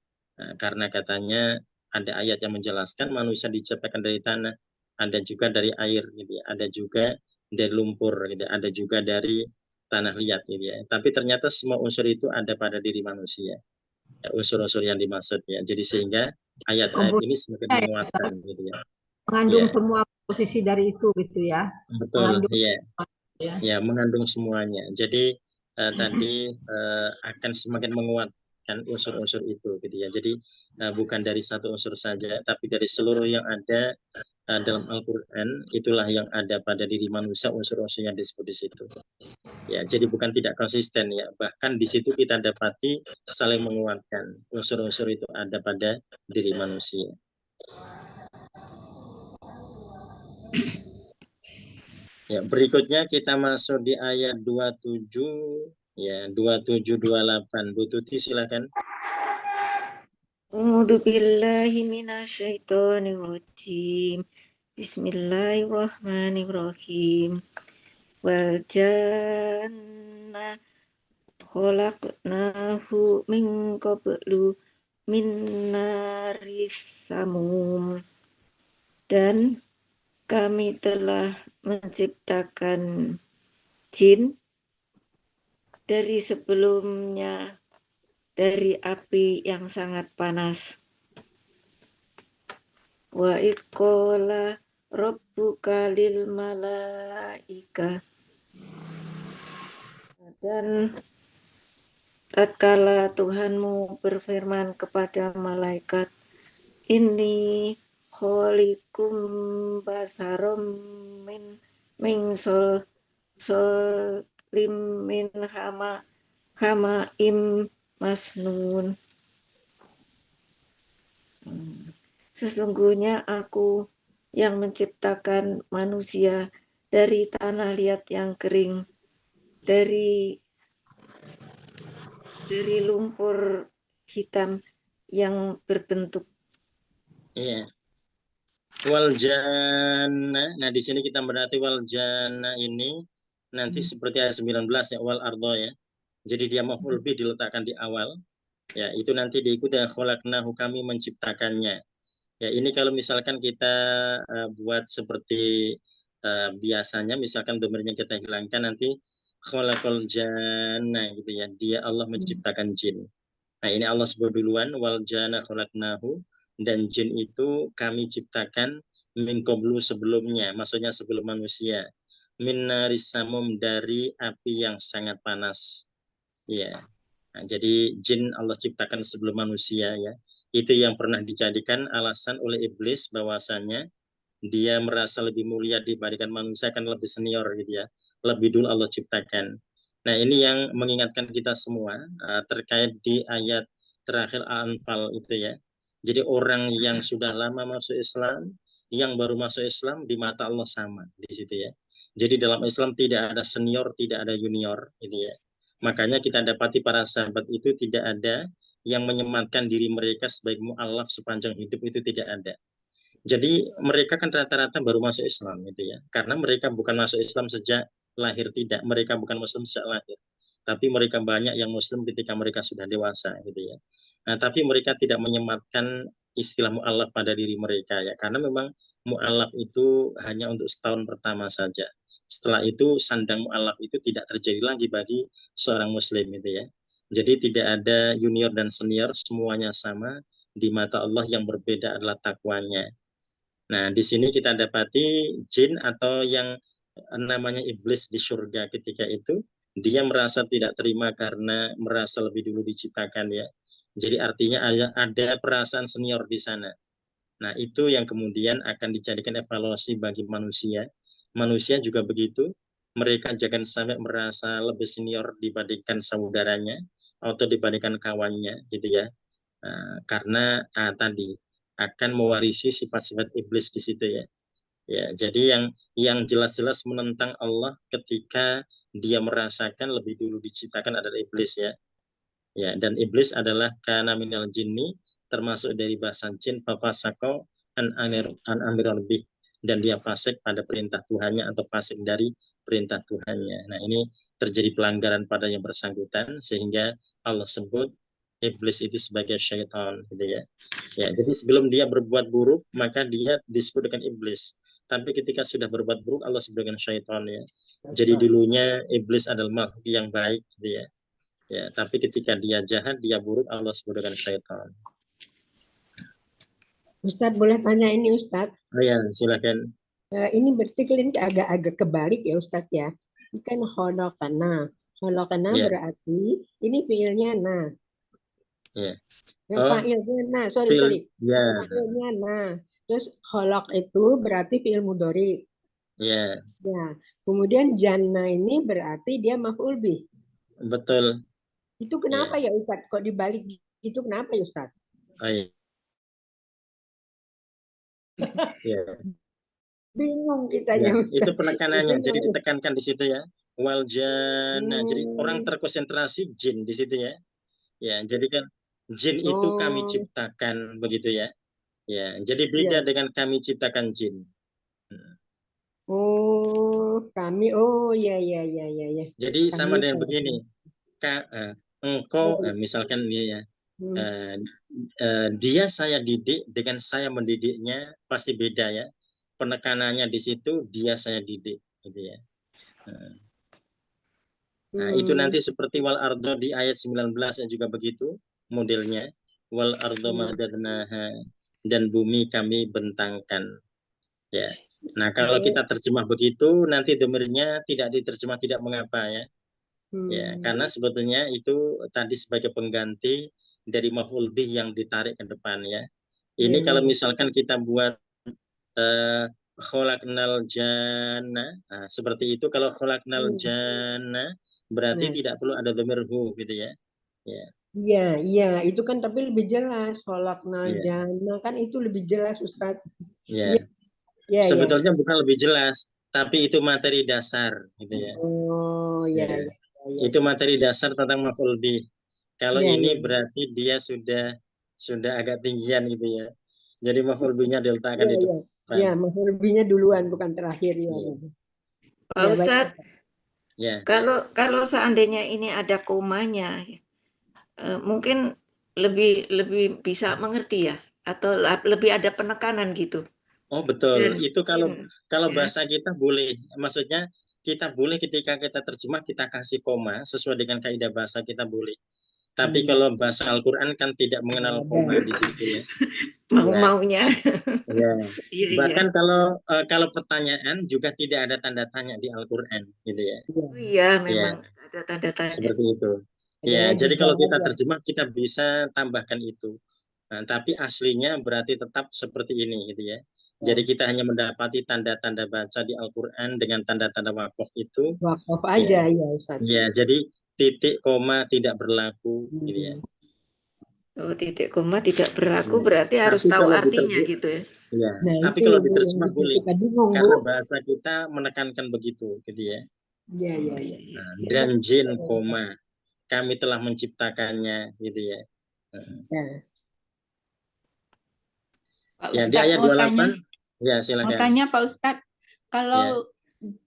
Karena katanya ada ayat yang menjelaskan manusia diciptakan dari tanah, ada juga dari air gitu ya, ada juga dari lumpur gitu, ada juga dari tanah liat gitu ya. Tapi ternyata semua unsur itu ada pada diri manusia. Ya, unsur-unsur yang dimaksud ya. Jadi sehingga ayat-ayat ini semakin Komposisinya ya, menguatkan gitu ya. mengandung Ya, semua posisi dari itu gitu ya. betul. Mengandung Ya, ya. ya mengandung semuanya. Jadi tadi akan semakin menguatkan unsur-unsur itu gitu ya. Jadi bukan dari satu unsur saja, tapi dari seluruh yang ada dalam Al-Qur'an, itulah yang ada pada diri manusia, unsur-unsur yang disebut di situ. Ya, jadi bukan tidak konsisten ya. Bahkan di situ kita dapati saling menguatkan. Unsur-unsur itu ada pada diri manusia. Ya, berikutnya kita masuk di ayat 27 ya, 27 28. Bu Tuti silakan. A'udzu billahi minasyaitonir rajim. Bismillahirrahmanirrahim. Wal janna khalaqnahu min qablu min naris samum. Dan kami telah menciptakan jin dari sebelumnya dari api yang sangat panas. Wa iqala rabbuka lil malaika. Dan tatkala Tuhanmu berfirman kepada malaikat, ini kholikum basarum min solim min hama im masnun. Sesungguhnya aku yang menciptakan manusia dari tanah liat yang kering, dari lumpur hitam yang berbentuk. Iya. Wal janna. Nah, di sini kita berarti wal janna ini nanti seperti ayat 19 ya, wal ardo ya. Jadi dia maf'ul bih diletakkan di awal. Ya, itu nanti diikuti dengan khalaqnahu, kami menciptakannya. Ya, ini kalau misalkan kita buat seperti biasanya, misalkan domirnya kita hilangkan, nanti khalaqal janna gitu ya. Dia Allah menciptakan jin. Nah, ini Allah sebut duluan, wal janna khalaqnahu, dan jin itu kami ciptakan min qablu sebelumnya, maksudnya sebelum manusia. Min naris samum, dari api yang sangat panas. Ya. Nah, jadi jin Allah ciptakan sebelum manusia ya. Itu yang pernah dijadikan alasan oleh iblis bahwasanya dia merasa lebih mulia dibandingkan manusia, kan lebih senior gitu ya. Lebih dulu Allah ciptakan. Nah, ini yang mengingatkan kita semua terkait di ayat terakhir Al-Anfal itu ya. Jadi orang yang sudah lama masuk Islam, yang baru masuk Islam, di mata Allah sama di situ ya. Jadi dalam Islam tidak ada senior, tidak ada junior gitu ya. Makanya kita dapati para sahabat itu tidak ada yang menyematkan diri mereka sebagai mu'alaf sepanjang hidup, itu tidak ada. Jadi mereka kan rata-rata baru masuk Islam gitu ya. Karena mereka bukan masuk Islam sejak lahir, tidak. Mereka bukan Muslim sejak lahir. Tapi mereka banyak yang Muslim ketika mereka sudah dewasa gitu ya. Nah, tapi mereka tidak menyematkan istilah mu'allaf pada diri mereka ya, karena memang mu'allaf itu hanya untuk setahun pertama saja. Setelah itu sandang mu'allaf itu tidak terjadi lagi bagi seorang muslim itu ya. Jadi tidak ada junior dan senior, semuanya sama di mata Allah, yang berbeda adalah takwanya. Nah, di sini kita dapati jin atau yang namanya iblis di surga ketika itu, dia merasa tidak terima karena merasa lebih dulu diciptakan ya. Jadi artinya ada perasaan senior di sana. Nah, itu yang kemudian akan dijadikan evaluasi bagi manusia. Manusia juga begitu. Mereka jangan sampai merasa lebih senior dibandingkan saudaranya atau dibandingkan kawannya gitu ya. Karena tadi akan mewarisi sifat-sifat iblis di situ ya. Ya, jadi yang jelas-jelas menentang Allah ketika dia merasakan lebih dulu diciptakan adalah iblis ya. Ya, dan iblis adalah kana minal jinni, termasuk dari bahasa jin, fafasaqo an amir rabbih, dan dia fasik pada perintah Tuhannya atau fasik dari perintah Tuhannya. Nah, ini terjadi pelanggaran pada yang bersangkutan sehingga Allah sebut iblis itu sebagai syaitan gitu ya. Ya, jadi sebelum dia berbuat buruk maka dia disebut dengan iblis. Tapi ketika sudah berbuat buruk Allah sebut dengan syaitan ya. Jadi dulunya iblis adalah makhluk yang baik gitu ya. Ya, tapi ketika dia jahat, dia buruk, Allah sebut dengan syaitan. Ustadz boleh tanya ini Ustadz? Oh ya, silakan. Ini berarti ini agak-agak kebalik ya Ustadz ya. Ini kan kholokana. Kholokana Ya. berarti ini fiilnya nah. Ya. Fa'ilnya nah, sorry. Ya. Fa'ilnya nah. Terus kholok itu berarti fiil mudhari. Ya. Ya. Kemudian janna ini berarti dia maf'ul bih. Betul. Itu kenapa ya Ustadz? Kok dibalik itu kenapa ya Ustadz? Oh, iya. Ya. Bingung kita Ya, ya Ustadz. itu penekanannya, jadi ditekankan di situ ya. Wal jannah, jadi orang terkonsentrasi jin di situ ya. Ya, jadi kan jin itu kami ciptakan begitu ya. Ya, jadi beda dengan kami ciptakan jin. Oh, kami. Oh, ya. Jadi Kami sama dengan begini. Engkau misalkan dia ya. Dia saya didik dengan saya mendidiknya pasti beda ya. Penekanannya di situ dia saya didik gitu ya. Nah, itu nanti seperti wal ardo di ayat 19 yang juga begitu modelnya. Wal ardo madadnaha, dan bumi kami bentangkan. Ya. Nah, kalau kita terjemah begitu nanti domirnya tidak diterjemah tidak mengapa ya. Ya, karena sebetulnya itu tadi sebagai pengganti dari maf'ul bih yang ditarik ke depan ya. Ini kalau misalkan kita buat khalaqnal janna, nah, seperti itu. Kalau khalaqnal janna berarti tidak perlu ada dhamir hu gitu ya. Ya. Iya, itu kan tapi lebih jelas khalaqnal janna kan itu lebih jelas Ustadz. Ya. Sebetulnya bukan lebih jelas, tapi itu materi dasar gitu ya. Oh, ya. Itu materi dasar tentang maf'ul bih. Kalau ini berarti dia sudah agak tinggian gitu ya. Jadi maf'ul bihnya diletakkan di depan. Ya, maf'ul bihnya duluan bukan terakhir ya. Pak Ustadz, ya. Kalau seandainya ini ada komanya, mungkin lebih bisa mengerti ya, atau lebih ada penekanan gitu. Oh betul, itu kalau bahasa kita boleh, maksudnya kita boleh ketika kita terjemah kita kasih koma sesuai dengan kaidah bahasa kita boleh. Tapi kalau bahasa Al-Quran kan tidak mengenal koma di situ ya. Mau-maunya. Ya. Bahkan kalau pertanyaan juga tidak ada tanda tanya di Al-Quran gitu ya. Oh iya, memang ada tanda tanya. Seperti itu. Ya, jadi kalau kita terjemah kita bisa tambahkan itu. Nah, tapi aslinya berarti tetap seperti ini gitu ya. Jadi kita hanya mendapati tanda-tanda baca di Al-Quran dengan tanda-tanda wakaf itu. Wakaf aja ya Ustaz. Ya, jadi titik koma tidak berlaku gitu ya. Oh, titik koma tidak berlaku berarti harus tahu artinya gitu ya. Ya, tapi kalau diterjemah boleh. Karena bahasa kita menekankan begitu gitu ya. Iya. Nah, dan jin koma kami telah menciptakannya gitu ya. Pak Ya, Ustadz, di ayat 28. Ya, silakan. Mau tanya Pak Ustadz, kalau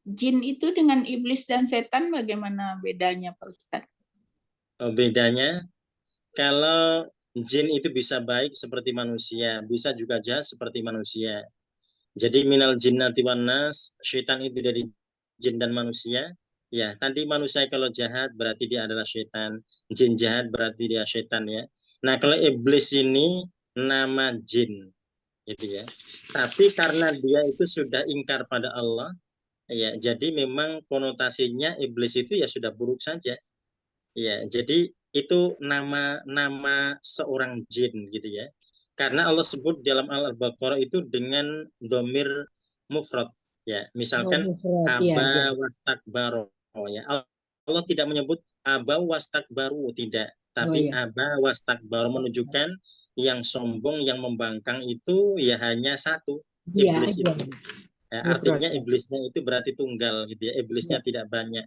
jin itu dengan iblis dan setan bagaimana bedanya Pak Ustadz? Oh, bedanya kalau jin itu bisa baik seperti manusia, bisa juga jahat seperti manusia. Jadi minal jinnati wan nas, syaitan itu dari jin dan manusia. Ya, tadi manusia kalau jahat berarti dia adalah syaitan, jin jahat berarti dia syaitan ya. Nah, kalau iblis ini nama jin gitu ya. Tapi karena dia itu sudah ingkar pada Allah, ya, jadi memang konotasinya iblis itu ya sudah buruk saja. Ya, jadi itu nama seorang jin gitu ya. Karena Allah sebut dalam Al-Baqarah itu dengan dhamir mufrad ya. Misalkan mufrad, ya, aba ya. wastakbaro ya. Allah tidak menyebut aba wastakbaru, tidak. Tapi ya. aba wastakbaro menunjukkan yang sombong, yang membangkang itu ya hanya satu, Dia iblis aja. itu. Ya, Mufrad, artinya ya. iblisnya itu berarti tunggal gitu ya. Iblisnya Ya. tidak banyak.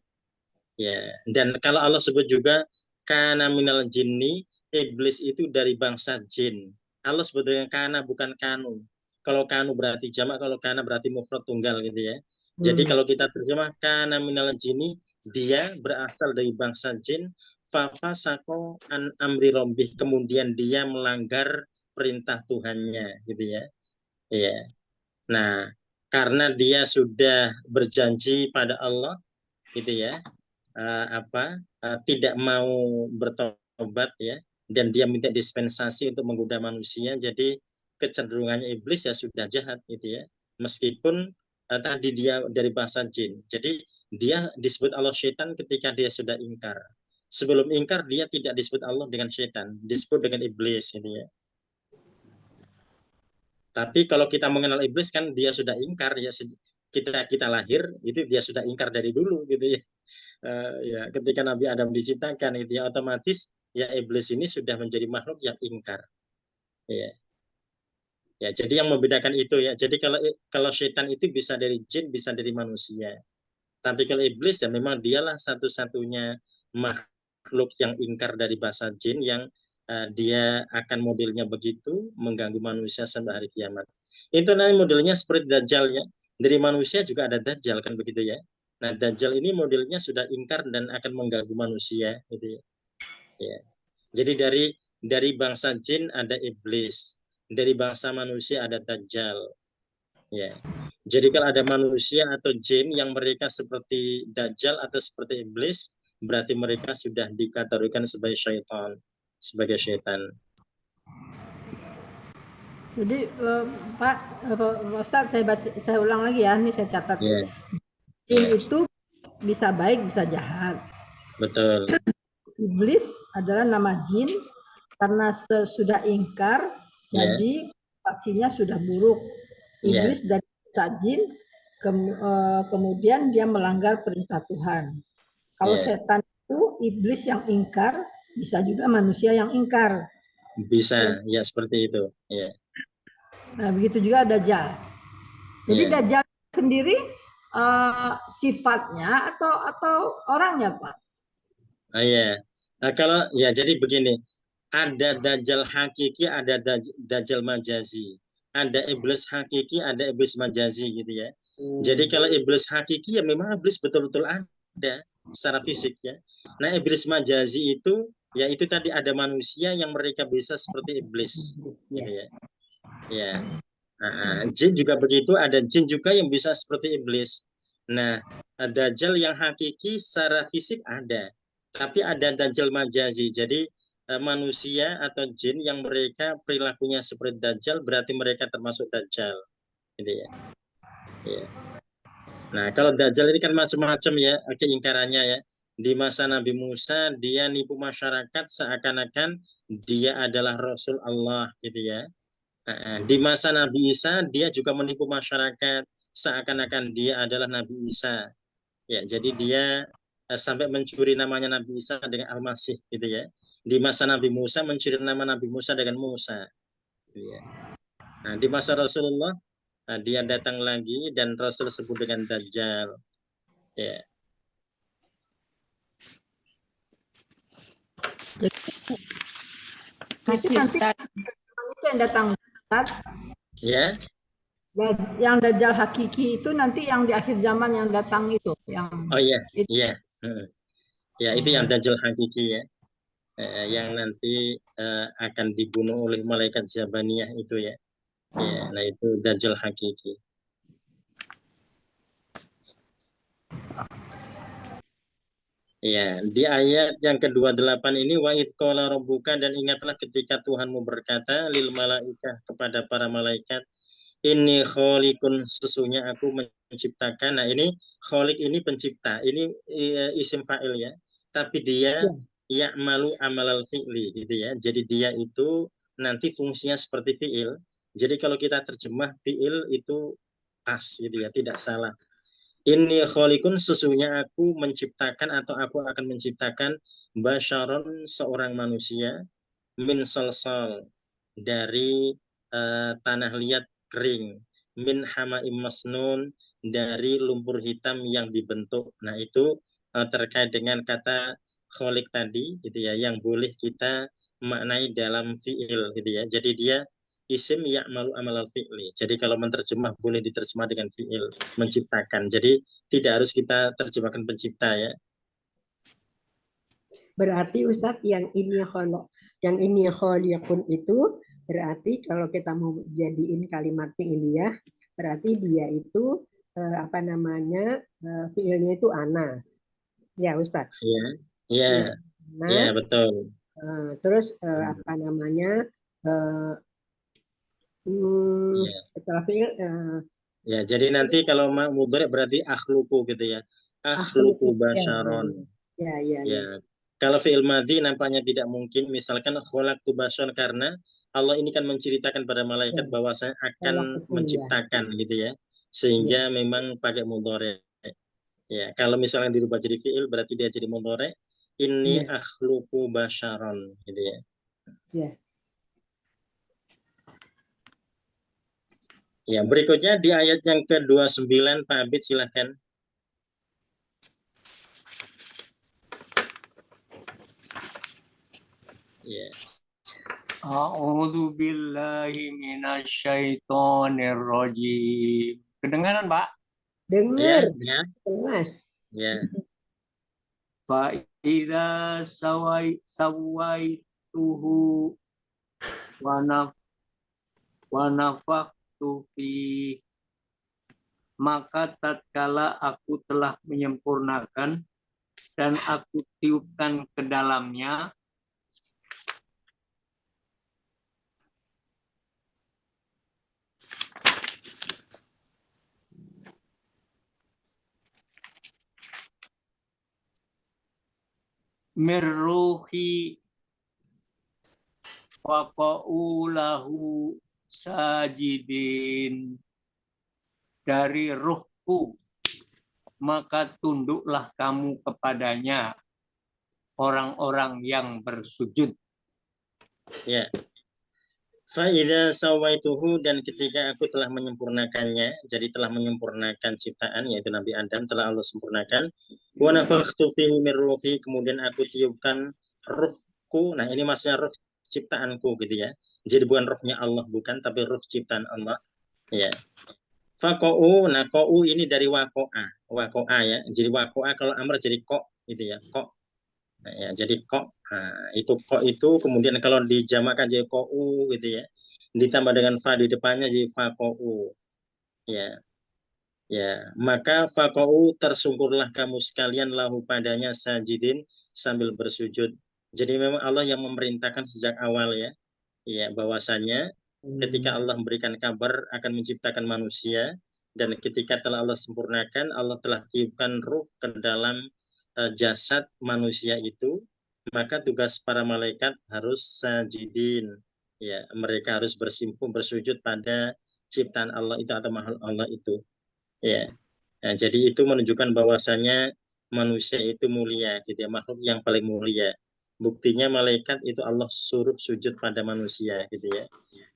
Ya, dan kalau Allah sebut juga kana minal jinni, iblis itu dari bangsa jin. Allah sebutnya kana bukan kanu. Kalau kanu berarti jamak, kalau kana berarti mufrad tunggal gitu ya. Jadi kalau kita terjemah kana minal jinni, dia berasal dari bangsa jin, fafasaqo an amri rabbih, kemudian dia melanggar perintah Tuhannya gitu ya. Iya. Nah, karena dia sudah berjanji pada Allah gitu ya, tidak mau bertobat ya, dan dia minta dispensasi untuk menggoda manusia, jadi kecenderungannya iblis ya sudah jahat gitu ya, meskipun tadi dia dari bahasa jin. Jadi dia disebut Allah syaitan ketika dia sudah ingkar. Sebelum ingkar dia tidak disebut Allah dengan syaitan, disebut dengan iblis gitu ya. Tapi kalau kita mengenal iblis kan dia sudah ingkar ya, kita lahir itu dia sudah ingkar dari dulu gitu ya. Ya, ketika Nabi Adam diciptakan itu ya otomatis ya iblis ini sudah menjadi makhluk yang ingkar. Ya. Ya, jadi yang membedakan itu ya. Jadi kalau syaitan itu bisa dari jin, bisa dari manusia. Tapi kalau iblis ya memang dialah satu-satunya makhluk yang ingkar dari bahasa jin yang dia akan modelnya begitu mengganggu manusia sampai hari kiamat. Itu nanti modelnya seperti Dajjal ya. Dari manusia juga ada Dajjal kan begitu ya. Nah, Dajjal ini modelnya sudah ingkar dan akan mengganggu manusia gitu ya. Ya. Jadi dari bangsa jin ada iblis, dari bangsa manusia ada Dajjal. Ya. Jadi kalau ada manusia atau jin yang mereka seperti Dajjal atau seperti iblis, berarti mereka sudah dikategorikan sebagai syaitan, sebagai syaitan. Jadi Pak Ustadz, saya ulang lagi ya, ini saya catat. Yeah. Jin itu bisa baik, bisa jahat. Betul. Iblis adalah nama jin karena sudah ingkar, jadi pastinya sudah buruk. Iblis dari jin, kemudian dia melanggar perintah Tuhan. Kalau setan itu iblis yang ingkar, bisa juga manusia yang ingkar. Bisa, ya seperti itu. Ya. Nah, begitu juga Dajjal. Jadi Dajjal sendiri sifatnya atau orangnya, Pak? Iya. Nah, kalau ya jadi begini, ada Dajjal hakiki, ada Dajjal majazi. Ada iblis hakiki, ada iblis majazi gitu ya. Jadi kalau iblis hakiki ya memang iblis betul-betul ada secara fisik ya. Nah, iblis majazi itu ya itu tadi ada manusia yang mereka bisa seperti iblis gitu ya. Ya. Nah, jin juga begitu, ada jin juga yang bisa seperti iblis. Nah, Dajjal yang hakiki secara fisik ada. Tapi ada Dajjal majazi. Jadi manusia atau jin yang mereka perilakunya seperti Dajjal berarti mereka termasuk Dajjal. Gitu ya. Ya. Nah, kalau Dajjal ini kan macam-macam ya keingkarannya ya. Di masa Nabi Musa dia nipu masyarakat seakan-akan dia adalah Rasul Allah gitu ya. Di masa Nabi Isa dia juga menipu masyarakat seakan-akan dia adalah Nabi Isa. Ya, jadi dia sampai mencuri namanya Nabi Isa dengan Al-Masih gitu ya. Di masa Nabi Musa mencuri nama Nabi Musa dengan Musa. Gitu ya. Nah, di masa Rasulullah dia datang lagi dan Rasul sebut dengan Dajjal. Ya. Kasih Ustaz. Itu yang datang Ustaz. Ya. Yang Dajjal hakiki itu nanti yang di akhir zaman yang datang itu yang. Oh iya, iya. Ya, itu yang Dajjal hakiki ya. Yang nanti akan dibunuh oleh malaikat Zabaniyah itu ya. Ya, nah itu Dajjal hakiki. Ya, di ayat yang ke-28 ini wa id qala rabbuka, dan ingatlah ketika Tuhanmu berkata lil malaikah, kepada para malaikat, ini khaliqun, sesungguhnya aku menciptakan. Nah, ini khaliq ini pencipta, ini isim fa'il ya. Tapi dia ya'malu amalal fi'li gitu ya. Jadi dia itu nanti fungsinya seperti fi'il. Jadi kalau kita terjemah fi'il itu pas gitu ya, tidak salah. Inni khaliqun, sesungguhnya aku menciptakan atau aku akan menciptakan basyaron, seorang manusia, min salsal, dari tanah liat kering, min hamaim masnun, dari lumpur hitam yang dibentuk. Nah itu terkait dengan kata khaliq tadi gitu ya, yang boleh kita maknai dalam fi'il gitu ya. Jadi dia isim ya'malu amalal fi'li. Jadi kalau menerjemah boleh diterjemah dengan fi'il, menciptakan. Jadi tidak harus kita terjemahkan pencipta ya. Berarti Ustadz yang ini khaliqun itu berarti kalau kita mau jadiin kalimat fi'liyah, berarti dia itu apa namanya, fi'ilnya itu ana. Ya Ustadz. Iya, iya, Ya. Nah, iya betul. Terus apa namanya, setelah fi'il, ya, jadi nanti kalau mudhari berarti akhluku gitu ya. Akhluku basyaron. Ya. Kalau fi'il madhi nampaknya tidak mungkin, misalkan khalaqtu basyaron, karena Allah ini kan menceritakan pada malaikat bahwa saya akan menciptakan gitu ya. Sehingga memang pakai mudhari. Ya, kalau misalnya dirubah jadi fi'il berarti dia jadi mudhari. Inni akhluku basyaron gitu ya. Ya. Ya, berikutnya di ayat yang ke-29 Pak Abid silahkan. Ya. A'udzu billahi minasyaitonir rajim. Kedengaran, Pak? Dengar. Ya. Mas. Ya. Fa idza sawaituhu wa nafakhtu fi, maka tatkala aku telah menyempurnakan dan aku tiupkan ke dalamnya, mirruhi wa qaulahu sajidin, dari ruhku maka tunduklah kamu kepadanya, orang-orang yang bersujud. Ya. Fa'idza sawaituhu, dan ketika aku telah menyempurnakannya, jadi telah menyempurnakan ciptaan yaitu Nabi Adam telah Allah sempurnakan. Wa nafakhtu fihi min ruhi, kemudian aku tiupkan ruhku. Nah, ini maksudnya ruh ciptaanku gitu ya. Jadi bukan ruhnya Allah, bukan, tapi ruh ciptaan Allah. Ya. Faqa'u, nah qa'u ini dari waqa'a. Waqa'a ya. Jadi waqa'a kalau amr jadi ko gitu ya. Ko. Nah, ya, jadi kok, nah, itu kok itu kemudian kalau dijamakan jadi ko'u gitu ya, ditambah dengan fa di depannya jadi fa ko'u ya. Ya, maka fa ko'u, tersungkurlah kamu sekalian lahu padanya sajidin, sambil bersujud. Jadi memang Allah yang memerintahkan sejak awal ya. Ya, bahwasanya ketika Allah memberikan kabar akan menciptakan manusia, dan ketika telah Allah sempurnakan, Allah telah tiupkan ruh ke dalam jasad manusia itu, maka tugas para malaikat harus sajidin. Ya, mereka harus bersimpuh bersujud pada ciptaan Allah itu atau makhluk Allah itu. Ya. Nah, jadi itu menunjukkan bahwasanya manusia itu mulia gitu ya, makhluk yang paling mulia. Buktinya malaikat itu Allah suruh sujud pada manusia gitu ya.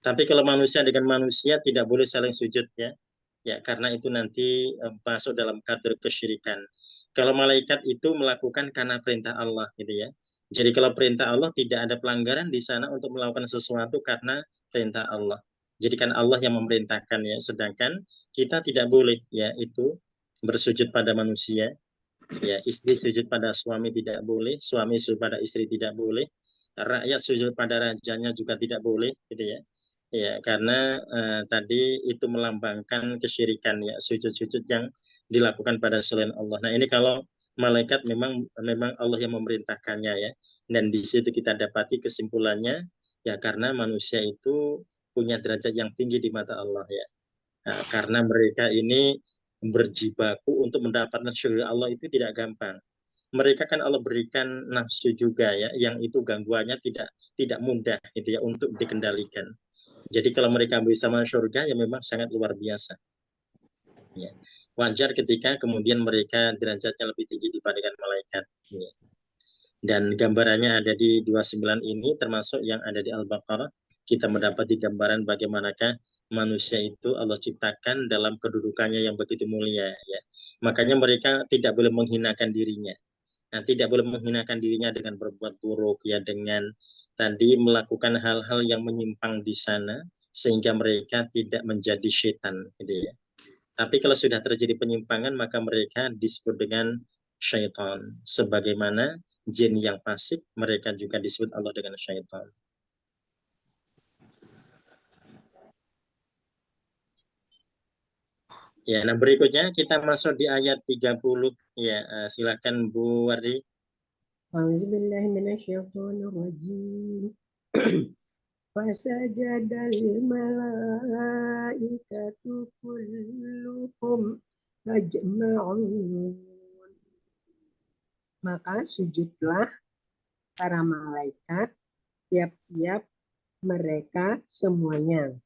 Tapi kalau manusia dengan manusia tidak boleh saling sujud ya. Ya, karena itu nanti masuk dalam kategori kesyirikan. Kalau malaikat itu melakukan karena perintah Allah gitu ya. Jadi kalau perintah Allah tidak ada pelanggaran di sana untuk melakukan sesuatu karena perintah Allah. Jadi kan Allah yang memerintahkan ya, sedangkan kita tidak boleh ya itu bersujud pada manusia. Ya, istri sujud pada suami tidak boleh, suami sujud pada istri tidak boleh. rakyat sujud pada rajanya juga tidak boleh, gitu ya. Ya, karena tadi itu melambangkan kesyirikan ya, sujud-sujud yang dilakukan pada selain Allah. Nah, ini kalau malaikat memang Allah yang memerintahkannya ya. Dan di situ kita dapati kesimpulannya ya, karena manusia itu punya derajat yang tinggi di mata Allah ya. Nah, karena mereka ini berjibaku untuk mendapatkan syurga Allah itu tidak gampang. Mereka kan Allah berikan nafsu juga ya, yang itu gangguannya tidak mudah gitu ya untuk dikendalikan. Jadi kalau mereka bisa masuk surga ya memang sangat luar biasa. Ya. Wajar ketika kemudian mereka derajatnya lebih tinggi dibandingkan malaikat. Ya. Dan gambarannya ada di 29 ini, termasuk yang ada di Al-Baqarah. Kita mendapati gambaran bagaimanakah manusia itu Allah ciptakan dalam kedudukannya yang begitu mulia. Ya. Makanya mereka tidak boleh menghinakan dirinya. Nah, tidak boleh menghinakan dirinya dengan berbuat buruk ya, dengan tadi melakukan hal-hal yang menyimpang di sana sehingga mereka tidak menjadi syaitan gitu ya. Tapi kalau sudah terjadi penyimpangan maka mereka disebut dengan syaitan. Sebagaimana jin yang fasik mereka juga disebut Allah dengan syaitan. Ya, nah berikutnya kita masuk di ayat 30 ya, silakan Bu Wardi. A'udzubillahiminasyaitonirrajim. Fasajadal malaikatu kulluhum ajma'un. Maka sujudlah para malaikat tiap-tiap mereka semuanya.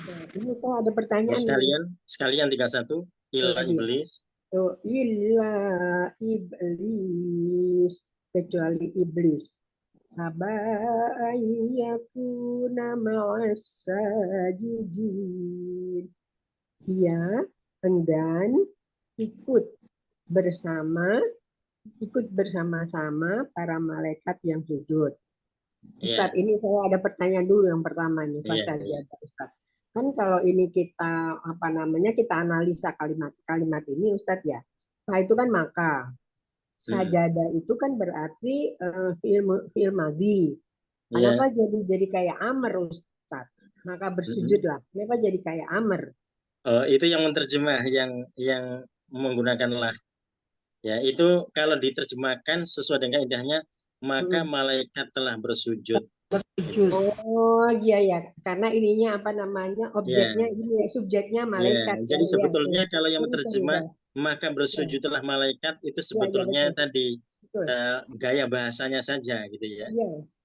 Nah, ini saya ada pertanyaan. Sekalian 31 illa iblis. Oh, illa iblis, kecuali iblis. Aba ayyakuna ma'as-sajidin. Dia enggan ikut bersama-sama para malaikat yang sujud. Ustaz, ini saya ada pertanyaan dulu yang pertama nih, Ustaz. Kan kalau ini kita kita analisa kalimat ini Ustaz ya. Nah, itu kan maka sajadah itu kan berarti fi'il madhi. Kenapa jadi kayak amr Ustaz? Maka bersujudlah. Kenapa jadi kayak amr? Itu yang menerjemah yang menggunakan lah. Ya, itu kalau diterjemahkan sesuai dengan kaidahnya maka malaikat telah bersujud. Oh iya ya, karena ininya objeknya ini subjeknya malaikat. Jadi sebetulnya kalau yang menerjemah maka bersujudlah malaikat itu sebetulnya tadi gaya bahasanya saja gitu ya.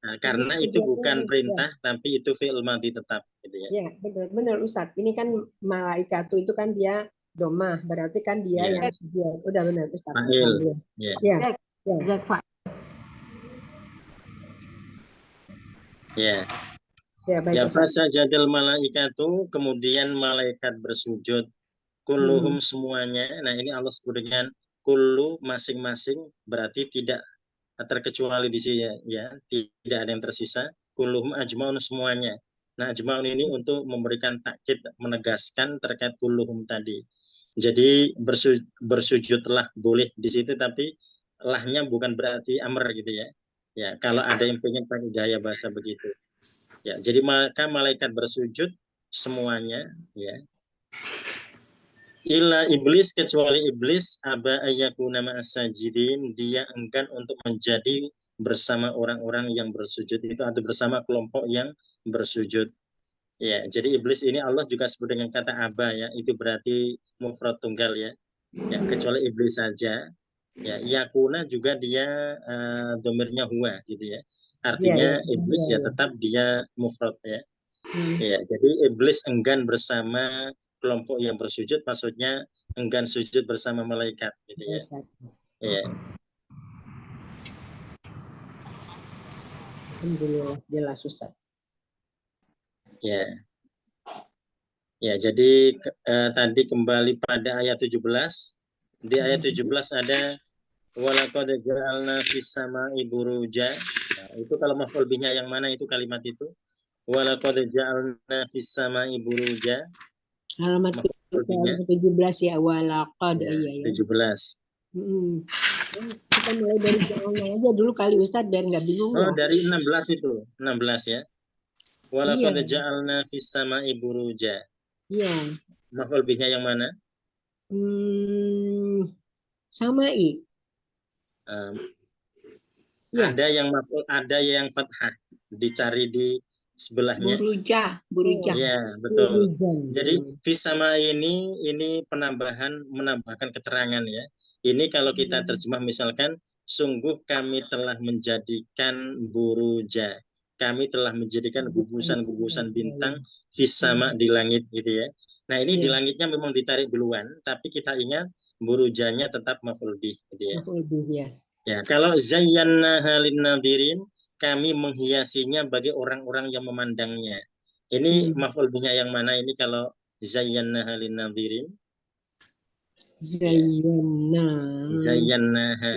Nah, karena itu bukan perintah tapi itu fi'il madhi tetap gitu ya. Iya, benar Ustaz. Ini kan malaikat itu kan dia domah, berarti kan dia yang sujud. Udah benar Ustaz. Iya. Ya, fasajadal malaikatu, kemudian malaikat bersujud, kulluhum semuanya. Nah, ini Allah sebut dengan kullu, masing-masing, berarti tidak terkecuali di sini ya, tidak ada yang tersisa. Kulluhum ajmaun, semuanya. Nah, ajmaun ini untuk memberikan takkid, menegaskan terkait kulluhum tadi. Jadi bersujudlah boleh di situ, tapi lahnya bukan berarti amr gitu ya. Ya, kalau ada yang pengen pakai gaya bahasa begitu. Ya, jadi maka malaikat bersujud semuanya ya. Illa iblis, kecuali iblis, aba ayyakuna ma'as-sajidin, dia enggan untuk menjadi bersama orang-orang yang bersujud itu atau bersama kelompok yang bersujud. Ya, jadi iblis ini Allah juga sebut dengan kata aba ya, itu berarti mufrad tunggal ya. Ya, kecuali iblis saja. Ya, yakuna juga dia domirnya huwa gitu ya. Artinya iblis ya tetap dia mufrad ya. Ya, jadi iblis enggan bersama kelompok yang bersujud, maksudnya enggan sujud bersama malaikat gitu ya. Ya. Alhamdulillah jelas Ustaz. Ya. Ya, jadi tadi kembali pada ayat 17. Di ayat 17 ada walaqad ja'alna fis sama'i buruja. Nah, itu kalau maf'ul bihnya yang mana itu kalimat itu? Walaqad ja'alna fis sama'i buruja. Halamat 17 ya, walaqad ya. 17. Kita mulai dari ja'alna aja dulu kali Ustadz biar nggak bingung Oh, ya. dari 16 itu. 16 ya. Walaqad Iya. ja'alna fis sama'i buruja. Iya. Maf'ul bihnya yang mana? Sama'i. Ya. Ada yang fathah, dicari di sebelahnya. Buruja. Ya, betul. Jadi fis sama ini menambahkan keterangan ya. Ini kalau kita terjemah misalkan, sungguh kami telah menjadikan buruja. Kami telah menjadikan gugusan-gugusan bintang fis sama di langit gitu ya. Nah, ini di langitnya memang ditarik duluan, tapi kita ingat burujanya tetap maf'ul bih gitu ya. Maf'ul bih ya. Ya, kalau zayyannaha linnadhirin, kami menghiasinya bagi orang-orang yang memandangnya. Ini maf'ul bihnya yang mana ini kalau zayyannaha linnadhirin? Zayyannaha.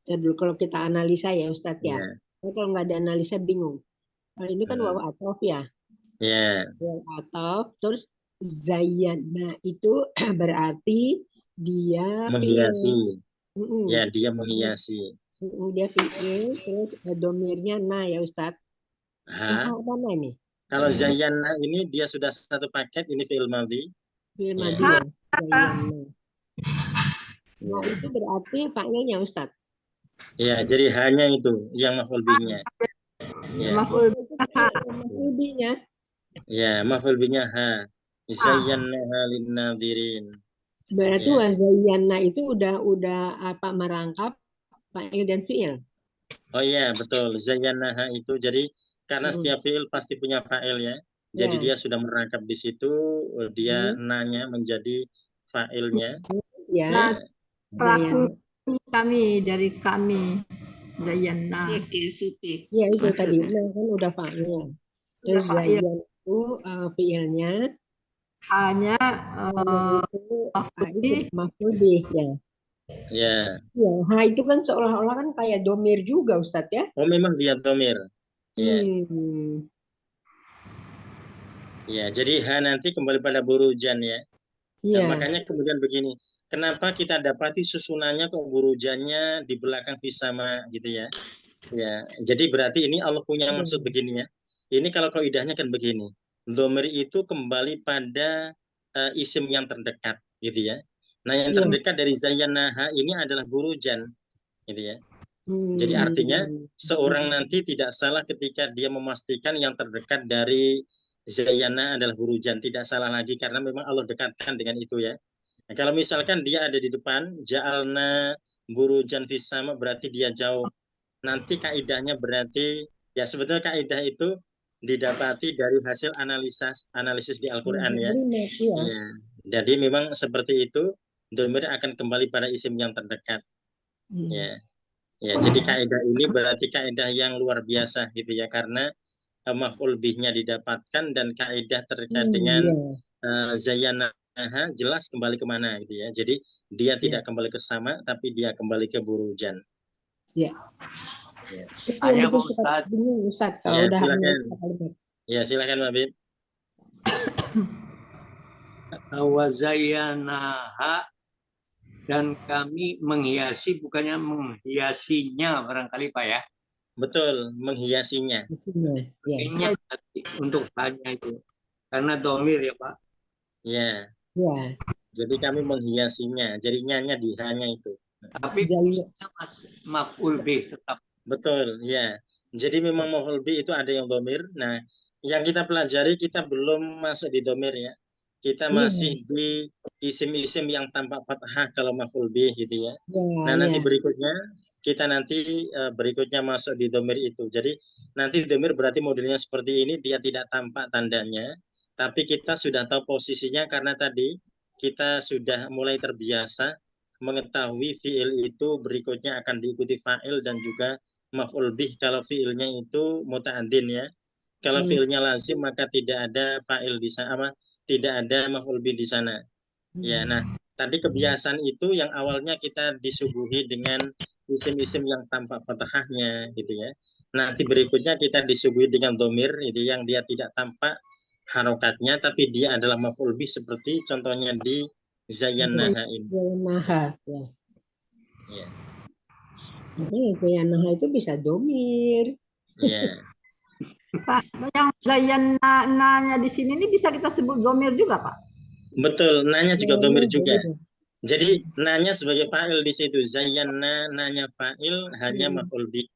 Ya dulu kalau kita analisa ya Ustadz ya. Kalau nggak ada analisa bingung. Kalau ini kan waw atof ya. Waw atof, terus zayyana itu berarti dia menghiasi. Ya, dia menghiasi. Dia fi'il, terus domirnya na ya Ustadz. Mana nih? Kalau zayyana ini dia sudah satu paket, ini fi'il madhi. Fi'il madhi ya. Nah, itu berarti fa'ilnya Ustadz. Ya, jadi hanya itu yang maf'ul bihnya. Ya. Maf'ul bihnya. Ya, maf'ul bihnya ha. Zayyannaha linnadhirin. Berarti wazayyana itu udah apa merangkap fa'il dan fi'il. Oh iya, betul. Zayyanaha itu jadi karena setiap fi'il pasti punya fa'il ya. Jadi dia sudah merangkap di situ, dia nanya menjadi fa'ilnya. Ya. Pelaku kami dari kami zayyana. Ya itu tadi kan udah fa'il. Terus zayyana itu fi'ilnya hanya maf'ul bih ya. Ya, ha itu kan seolah-olah kan kayak domir juga Ustadz ya. Oh memang dia domir. Ya. Ya, jadi ha nanti kembali pada burujan ya. Nah, makanya kemudian begini, kenapa kita dapati susunannya kok burujannya di belakang fisama gitu ya. Ya, jadi berarti ini Allah punya maksud begini ya. Ini kalau kaidahnya kan begini. Domir itu kembali pada isim yang terdekat gitu ya. Nah, yang terdekat dari zayyanaha ini adalah burujan gitu ya. Jadi artinya seorang nanti tidak salah ketika dia memastikan yang terdekat dari zayyana adalah burujan, tidak salah lagi karena memang Allah dekatkan dengan itu ya. Nah, kalau misalkan dia ada di depan ja'alna burujan fis sama berarti dia jauh. Nanti kaidahnya berarti ya sebetulnya kaidah itu didapati dari hasil analisis di Al-Qur'an ya. Ya. Jadi memang seperti itu, domir akan kembali pada isim yang terdekat. Ya. Ya, jadi kaidah ini berarti kaidah yang luar biasa gitu ya karena maf'ul bihnya didapatkan dan kaidah terkait dengan zayyanaha jelas kembali kemana gitu ya. Jadi dia tidak kembali ke sama tapi dia kembali ke burujan. Ya. Hanya Ustaz. Ya, silakan. Ya, silakan Mbak Bit. Wazayyanaha dan kami menghiasi, bukannya menghiasinya barangkali Pak ya. Betul, menghiasinya. Ya. Untuk hanya itu. Karena domir ya Pak. Ya. Jadi kami menghiasinya. Jadi nyanya di hanya itu. Tapi maf'ul bih tetap. Betul, ya. Jadi memang maf'ul bih itu ada yang domir. Nah, yang kita pelajari kita belum masuk di domir ya. Kita masih di isim-isim yang tampak fathah kalau maf'ul bih gitu ya. Nah, nanti berikutnya kita berikutnya masuk di domir itu. Jadi nanti domir berarti modelnya seperti ini, dia tidak tampak tandanya, tapi kita sudah tahu posisinya karena tadi kita sudah mulai terbiasa mengetahui fi'il itu berikutnya akan diikuti fa'il dan juga maf'ul bih kalau fi'ilnya itu muta'addin ya. Kalau fi'ilnya lazim maka tidak ada fa'il di sana, tidak ada maf'ul bih di sana. Ya, nah tadi kebiasaan itu yang awalnya kita disuguhi dengan isim-isim yang tampak fathahnya gitu ya. Nanti berikutnya kita disuguhi dengan domir itu yang dia tidak tampak harokatnya tapi dia adalah maf'ul bih seperti contohnya di Zayyanaha ini. Zayyanaha, ya. Ya. Zayyanaha itu bisa domir. Ya. Pak, yang zayyana di sini ini bisa kita sebut domir juga, Pak? Betul, nanya juga domir juga. Jadi nanya sebagai fa'il di situ, zayyana nanya fa'il hanya maf'ul bi.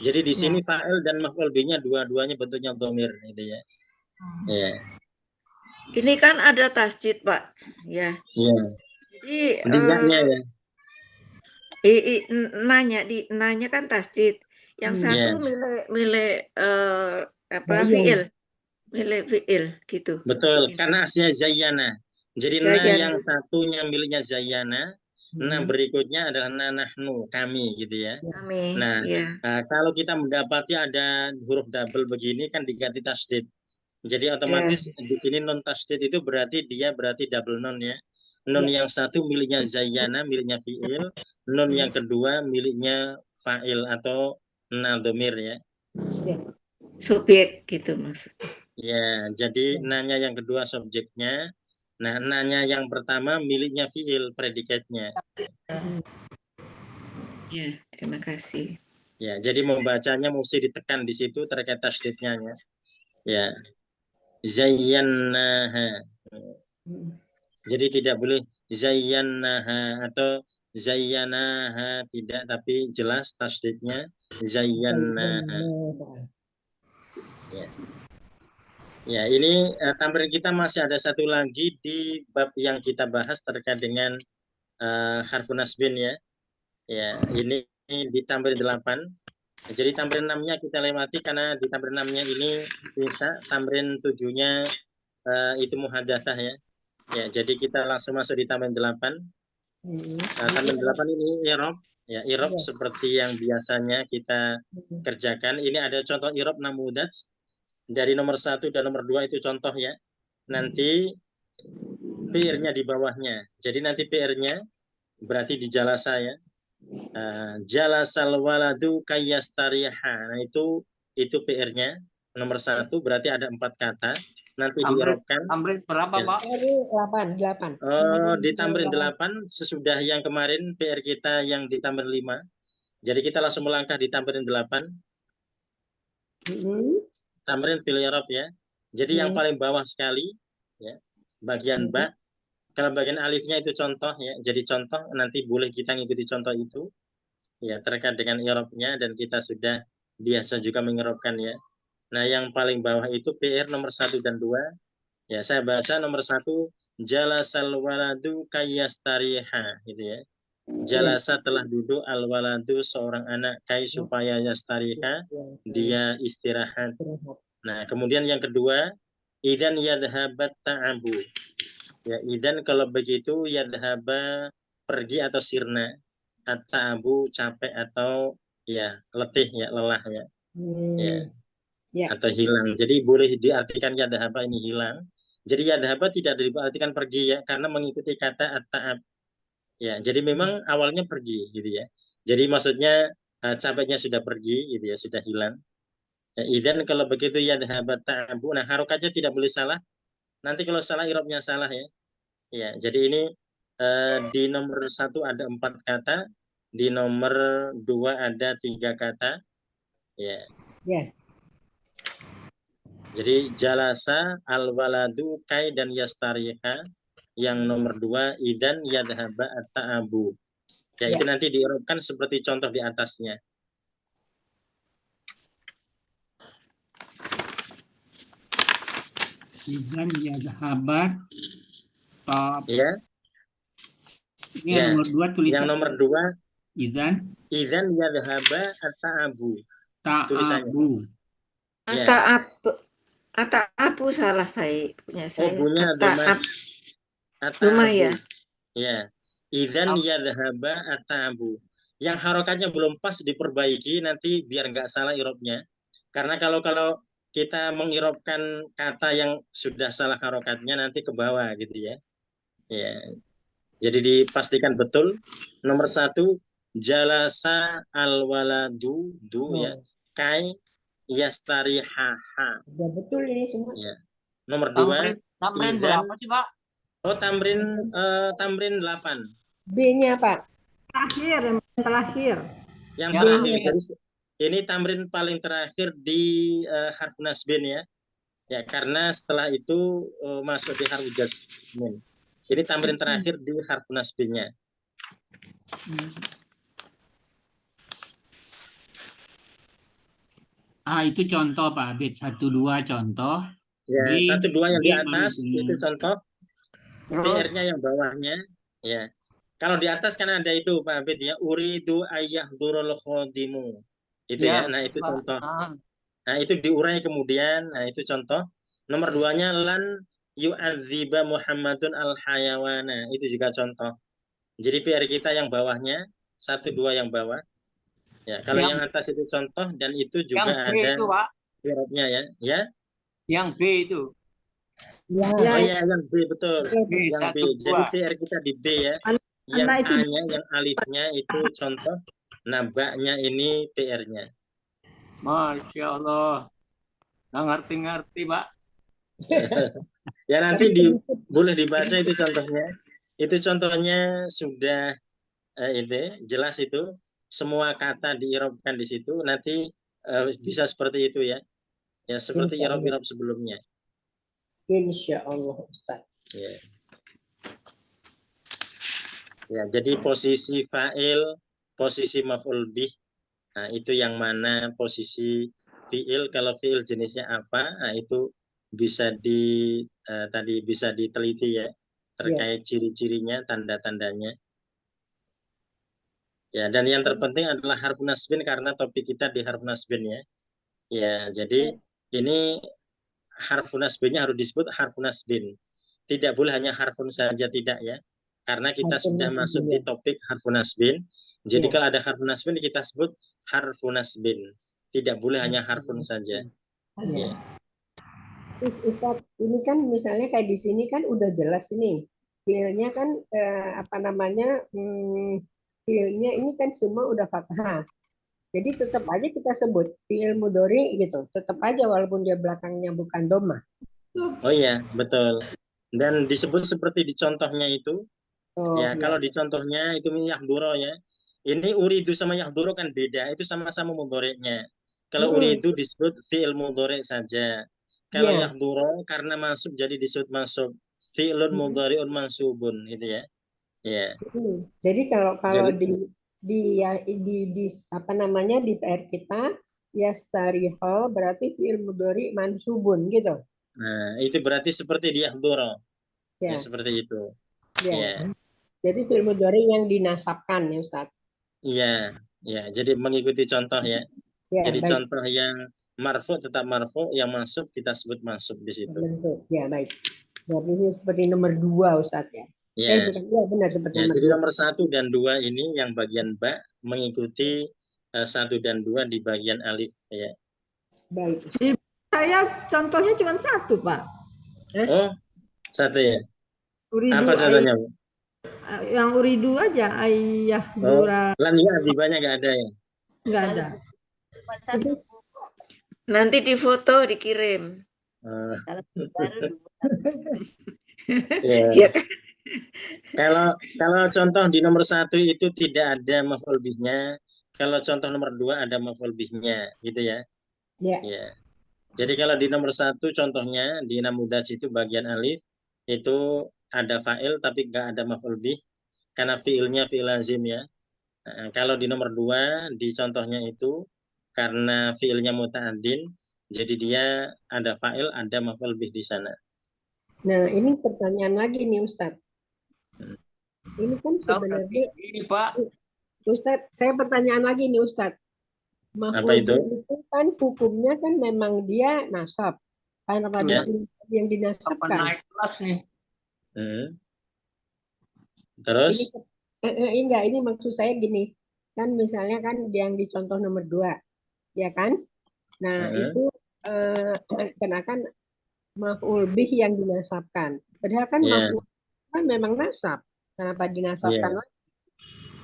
Jadi di sini fa'il dan maf'ul bi-nya dua-duanya bentuknya domir gitu ya. Ya. Ini kan ada tasjid, Pak. Ya. Ya. Jadi Desainnya ya. nanya kan tasjid. Yang satu milik fi'il. Milik fi'il gitu. Betul, karena aslinya zayyana. Jadi na yang satunya miliknya zayyana, nah berikutnya adalah nahnu, kami gitu ya. Kami. Nah, kalau kita mendapati ada huruf double begini kan diganti tasdid. Jadi otomatis di sini non tasdid itu berarti double non ya. Non yang satu miliknya zayyana, miliknya fi'il. Non yang kedua miliknya fa'il atau nadhomir ya. Subjek gitu maksudnya. Ya, jadi nanya yang kedua subjeknya. Nah, nanya yang pertama miliknya fi'il, predikatnya. Ya, terima kasih. Ya, jadi membacanya mesti ditekan di situ terkait tasdidnya ya. Ya. Zayyanaha. Jadi tidak boleh zayyanaha atau zayyanaha, tidak, tapi jelas tasdidnya zayyanaha. Ya. Ya, ini tamrin kita masih ada satu lagi di bab yang kita bahas terkait dengan harfun nasbin ya. Ya, ini di tamrin 8. Jadi tamrin 6-nya kita lewati karena di tamrin 6-nya ini kita tamrin 7-nya itu muhadatsah ya. Ya, jadi kita langsung masuk di tamrin 8. Tamrin 8 ini i'rab. Ya, i'rab seperti yang biasanya kita kerjakan. Ini ada contoh i'rab namudats. Dari nomor 1 dan nomor 2 itu contoh ya. Nanti PR-nya di bawahnya. Jadi nanti PR-nya berarti di jalasa ya. Jalasal waladu kayyastariha. Nah itu PR-nya. Nomor 1 berarti ada 4 kata. Nanti diirobkan. Tamrin berapa, Pak? 8. Oh, di tamrin 8 sesudah yang kemarin PR kita yang di tamrin 5. Jadi kita langsung melangkah di tamrin 8. Tamrin fil i'rab ya. Jadi yang paling bawah sekali ya, bagian ba. Kalau bagian alifnya itu contoh ya. Jadi contoh nanti boleh kita ngikuti contoh itu ya terkait dengan i'rabnya dan kita sudah biasa juga mengirobkan ya. Nah, yang paling bawah itu PR nomor 1 dan 2. Ya, saya baca nomor 1 jalasal waladu kayyastariha gitu ya. Jalasa telah duduk al waladu seorang anak kai supaya yastariha dia istirahat. Nah, kemudian yang kedua, idan yadhabat ta'abu. Ya, idan kalau begitu yadhaba pergi atau sirna. At-ta'abu capek atau ya letih ya, lelah ya. Ya. Atau hilang. Jadi boleh diartikan yadhaba ini hilang. Jadi yadhaba tidak diartikan pergi ya, karena mengikuti kata at-ta'ab. Ya, jadi memang awalnya pergi gitu ya. Jadi maksudnya capeknya sudah pergi gitu ya, sudah hilang. Ya, idan kalau begitu yadhabat ta'abu. Nah, harokatnya tidak boleh salah. Nanti kalau salah i'rabnya salah ya. Ya, jadi ini di nomor 1 ada 4 kata, di nomor 2 ada 3 kata. Ya. Jadi jalasa al-waladu kai dan yastariha. Yang nomor 2 idan yadhaba at-ta'abu. Ya, itu nanti diirobkan seperti contoh di atasnya. Idan yadhabat ya. Ini yang nomor 2 tulisan. Yang nomor 2 idan yadhaba at-ta'abu. Tulisannya. Ata'abu salah saya punya saya. Bunya Duma ya. Ya. Idan yadhaba at-ta'abu. Yang harokatnya belum pas diperbaiki nanti biar nggak salah irobnya. Karena kalau kita mengirobkan kata yang sudah salah harokatnya nanti ke bawah gitu ya. Ya. Jadi dipastikan betul. Nomor 1 jalasa al-waladu ya. Kai yastariha. Sudah betul ini semua. Ya. Nomor 2 tamrin berapa sih, Pak? Oh, tamrin 8. B-nya Pak. Terakhir, yang terakhir. Yang Ya, terakhir. B. Jadi ini tamrin paling terakhir di harf nasbin ya. Ya, karena setelah itu masuk di harf jazmin. Ini tamrin terakhir di harf nasbinnya. Itu contoh Pak Abid, 1-2 contoh. Ya, B, 1-2 yang di B atas baru itu contoh. PR-nya yang bawahnya. Ya. Kalau di atas kan ada itu Pak Abid ya, uridu ayyahdurul khodimu. Itu ya. Nah, itu Pak. contoh. Nah, itu diurai kemudian. Nah, itu contoh. Nomor 2-nya lan yu'adziba Muhammadun al-hayawana. Itu juga contoh. Jadi PR kita yang bawahnya, 1-2 yang bawah. Ya, kalau yang atas itu contoh dan itu juga Yang B ada itu, Pak. PR-nya ya. Ya. Yang B itu. Ya. Oh iya, yang B betul. B, Yang B. 1, 2. Jadi PR kita di B ya. Yang Anak itu A-nya, yang alifnya itu contoh. Nabaknya ini PR-nya. Masya Allah. Nggak ngerti-ngerti, Pak. Ya nanti boleh dibaca itu contohnya. Itu contohnya sudah itu jelas itu. Semua kata diirobkan di situ. Nanti bisa seperti itu ya. Ya seperti irob-irob sebelumnya. Insya Allah Ustaz. Ya. Ya, jadi posisi fa'il, posisi maf'ul bih, nah, itu yang mana posisi fi'il, kalau fi'il jenisnya apa, nah, itu bisa tadi bisa diteliti ya, terkait ciri-cirinya, tanda-tandanya. Ya, dan yang terpenting adalah harfu nasbin karena topik kita di harfu nasbin ya. Ya, jadi ini harfu nasbinnya harus disebut harfu nasbin. Tidak boleh hanya harfun saja, tidak ya. Karena kita sudah masuk di topik harfu nasbin. Jadi kalau ada harfu nasbin kita sebut harfu nasbin. Tidak boleh hanya harfun saja. Ya. Ustaz, ini kan misalnya kayak di sini kan udah jelas nih. Fiilnya kan fiilnya ini kan semua udah fathah. Jadi tetap aja kita sebut fiil mudhari gitu. Tetap aja walaupun dia belakangnya bukan doma. Oh iya, betul. Dan disebut seperti di contohnya itu. Ya, kalau di contohnya itu yahduro ya. Ini uridu sama yahduro kan beda. Itu sama-sama mudhari'nya. Kalau uridu disebut fi'il mudhari' saja. Kalau yahduro karena masuk jadi disebut masuk. Fi'lun mudhari'un mansubun gitu ya. Ya. Jadi kalau di PR kita yastariho berarti fi'il mudhari' mansubun gitu. Nah, itu berarti seperti di yahduro. Ya, seperti itu. Ya. Jadi fi'il mudhari' yang dinasabkan ya Ustaz. Iya, ya. Jadi mengikuti contoh ya. Jadi baik. contoh yang marfu tetap marfu, yang masuk kita sebut masuk di situ. Ya, baik. Berarti seperti nomor 2 Ustaz ya. Ya. Benar seperti Ya, nomor jadi 2. nomor 1 dan 2 ini yang bagian ba mengikuti 1 dan 2 di bagian alif ya. Baik. Saya contohnya cuma 1, Pak. Oh, 1 ya. Uridu Apa contohnya? Yang uridu aja ayah dura. Lan ya banyak nggak ada ya? Nggak ada. Nanti difoto dikirim. Ya. Kalau contoh di nomor 1 itu tidak ada maf'ul bihnya. Kalau contoh nomor 2 ada maf'ul bihnya, gitu ya. Ya. Jadi kalau di nomor 1 contohnya di namudaj itu bagian alif itu ada fa'il tapi nggak ada maf'ul bih karena fi'ilnya fi'il lazim ya. Nah, kalau di nomor 2 di contohnya itu karena fi'ilnya muta'addin jadi dia ada fa'il ada maf'ul bih di sana. Nah, ini pertanyaan lagi nih Ustaz. Ini kan sebenarnya ini Pak. Ustaz, saya pertanyaan lagi nih Ustaz. Apa itu? Itu kan hukumnya kan memang dia nasab. Karena pada yang dinasabkan. Naik kelas nih. Terus? Ini maksud saya gini. Kan misalnya kan yang di contoh nomor 2. Ya kan? Nah, itu kenakan maf'ul bih yang dinasabkan. Padahal kan maf'ul kan memang nasab. Kenapa dinasabkan lagi?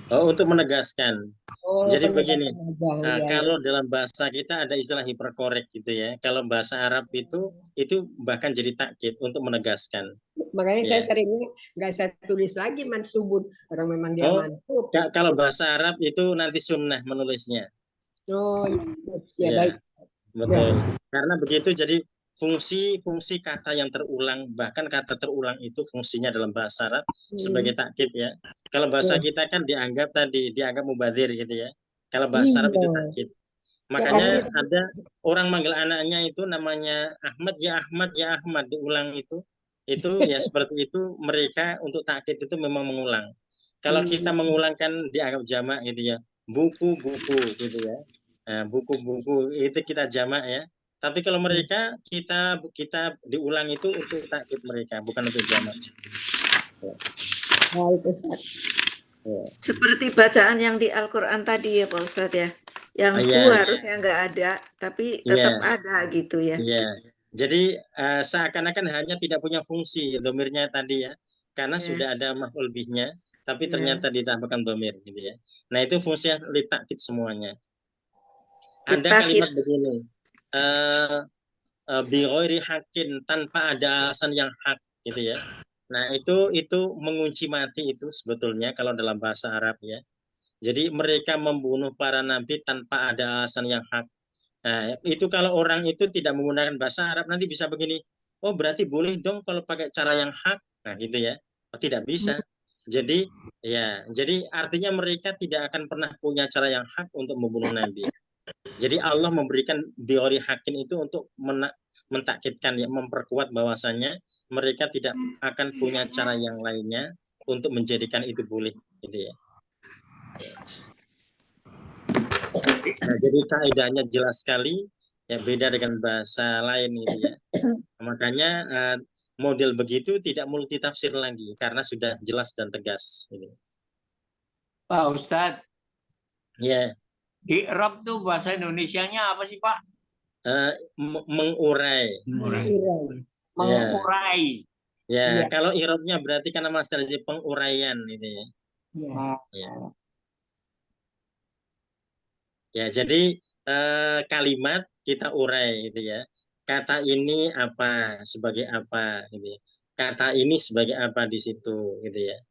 Oh, untuk menegaskan. Jadi begini, kalau dalam bahasa kita ada istilah hiperkorek gitu ya. Kalau bahasa Arab itu bahkan jadi takkid untuk menegaskan. Makanya saya Ya. seringnya nggak saya tulis lagi mansubun. Orang memang dia Oh, mansub. kalau bahasa Arab itu nanti sunnah menulisnya. Oh, ya Ya, baik. betul. Karena begitu jadi fungsi kata yang terulang, bahkan kata terulang itu fungsinya dalam bahasa Arab sebagai takkid ya. Kalau bahasa kita kan dianggap mubadir gitu ya. Kalau bahasa Arab itu takkid. Makanya ada orang manggil anaknya itu namanya Ahmad ya Ahmad ya Ahmad, diulang itu ya seperti itu. Mereka untuk takkid itu memang mengulang. Kalau kita mengulangkan dianggap jamak gitu ya, buku-buku gitu ya. Nah, buku-buku itu kita jamak ya. Tapi kalau mereka kita diulang itu untuk takkid mereka, bukan untuk jamak. Seperti bacaan yang di Al-Quran tadi ya Pak Ustadz ya. Yang harusnya nggak ada, tapi tetap ada gitu ya. Iya. Jadi seakan-akan hanya tidak punya fungsi domirnya tadi ya. Karena sudah ada maf'ul bihnya, tapi ternyata ditambahkan domir gitu ya. Nah itu fungsinya litakkid semuanya. Ada kalimat begini, bi ghairi haqqin, tanpa ada alasan yang hak gitu ya. Nah itu mengunci mati itu sebetulnya kalau dalam bahasa Arab ya. Jadi mereka membunuh para nabi tanpa ada alasan yang hak. Nah itu kalau orang itu tidak menggunakan bahasa Arab nanti bisa begini, oh berarti boleh dong kalau pakai cara yang hak. Nah gitu ya. Oh, tidak bisa. Jadi artinya mereka tidak akan pernah punya cara yang hak untuk membunuh nabi. Jadi Allah memberikan biori hakin itu untuk mentakkidkan ya, memperkuat bahwasanya mereka tidak akan punya cara yang lainnya untuk menjadikan itu boleh gitu ya. Nah, jadi kaidahnya jelas sekali ya, beda dengan bahasa lain gitu ya. Makanya model begitu tidak multitafsir lagi karena sudah jelas dan tegas gitu. Pak Ustadz. Ya. I'rab tuh bahasa Indonesianya apa sih Pak? Mengurai. Mengurai. Ya, kalau i'rabnya berarti karena master jadi penguraian gitu ya. Ya, jadi kalimat kita urai gitu ya. Kata ini apa sebagai apa gitu ya. Kata ini sebagai apa di situ gitu ya.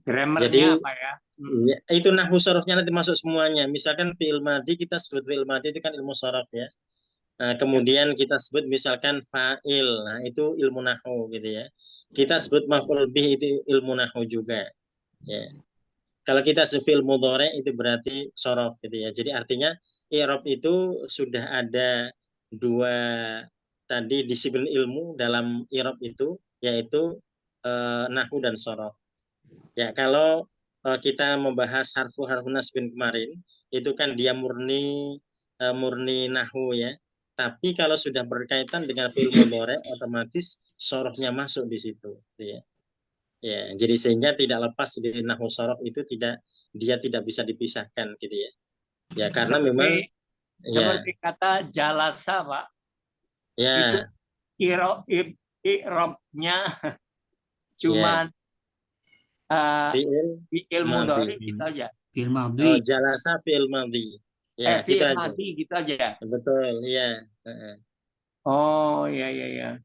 Grammarnya apa ya? Ya, itu nahwu sharafnya nanti masuk semuanya. Misalkan fi'il madhi kita sebut fi'il madhi itu kan ilmu sharaf ya. Nah, kemudian kita sebut misalkan fa'il. Nah, itu ilmu nahwu gitu ya. Kita sebut maf'ul bih itu ilmu nahwu juga. Ya. Kalau kita fi'il mudhari itu berarti sharaf gitu ya. Jadi artinya i'rab itu sudah ada dua tadi disiplin ilmu dalam i'rab itu, yaitu nahwu dan sharaf. Ya, kalau kita membahas harfu nasbin kemarin, itu kan dia murni nahwu ya. Tapi kalau sudah berkaitan dengan fi'il mudhari, otomatis sharafnya masuk di situ ya. Ya, jadi sehingga tidak lepas dari nahwu sharaf itu dia tidak bisa dipisahkan gitu ya. Ya, karena memang seperti kata jalasa, Pak. Ya. I'rabnya cuma fi'il mudhari gitu aja. Fi'il madhi. Oh, jalasa fi'il madhi. Ya, fi'il madhi gitu aja. Betul, iya. Oh, iya.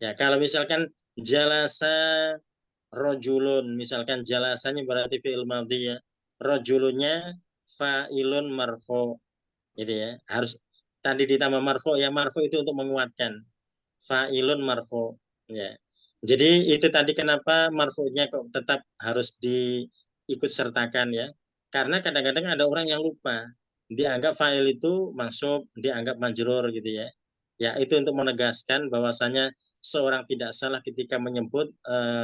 Ya, kalau misalkan jalasa rojulun, misalkan jalasanya berarti fi'il madhi ya. Rojulunnya fa'ilun marfu. Gitu ya. Harus tadi ditambah marfu ya, marfu itu untuk menguatkan. Fa'ilun marfu. Ya. Jadi itu tadi kenapa marfu'nya kok tetap harus diikut sertakan ya. Karena kadang-kadang ada orang yang lupa. Dianggap fa'il itu mansub, dianggap majrur gitu ya. Ya, itu untuk menegaskan bahwasanya seorang tidak salah ketika menyebut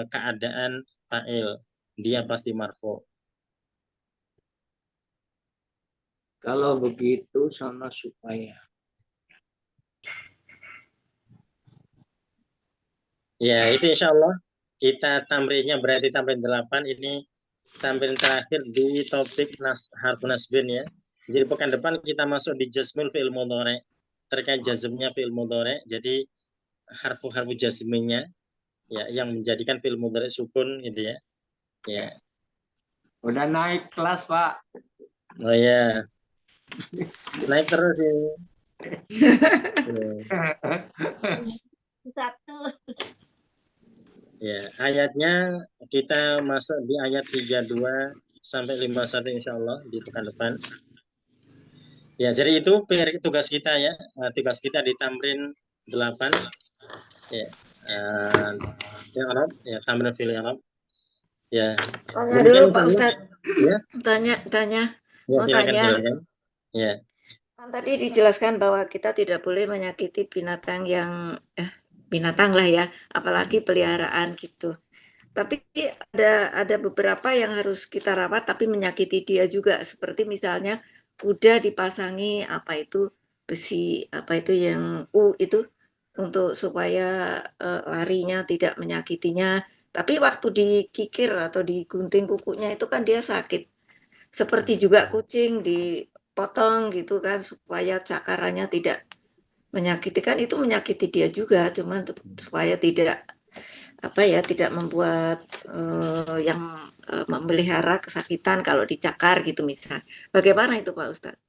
keadaan fa'il. Dia pasti marfu. Kalau begitu sama supaya. Ya, itu insya Allah kita tamrinnya berarti tamrin 8. Ini tamrin terakhir di topik harfu nasbin ya. Jadi pekan depan kita masuk di jazmul fi'il mudhari, terkait jazmnya fi'il mudhari. Jadi harfu jazminya ya yang menjadikan fi'il mudhari sukun gitu ya. Ya. Udah naik kelas, Pak. Oh ya. Naik terus ini. Satu. Ya, ayatnya kita masuk di ayat 32 sampai 51 insya Allah di pekan depan. Ya, jadi itu tugas kita ya. Tugas kita di Tamrin 8. Ya. Ya, Tamrin fil Arab. Ya. Tanya dulu Pak Ustadz. Ya. Tanya. Ya, Mau silakan. Ya. Kan tadi dijelaskan bahwa kita tidak boleh menyakiti binatang yang binatang lah ya, apalagi peliharaan gitu. Tapi ada beberapa yang harus kita rawat tapi menyakiti dia juga, seperti misalnya kuda dipasangi besi yang itu untuk supaya larinya tidak menyakitinya. Tapi waktu dikikir atau digunting kukunya itu kan dia sakit. Seperti juga kucing dipotong gitu kan supaya cakarannya tidak menyakiti, kan itu menyakiti dia juga, cuman supaya tidak tidak membuat yang memelihara kesakitan kalau dicakar gitu misal. Bagaimana itu Pak Ustadz?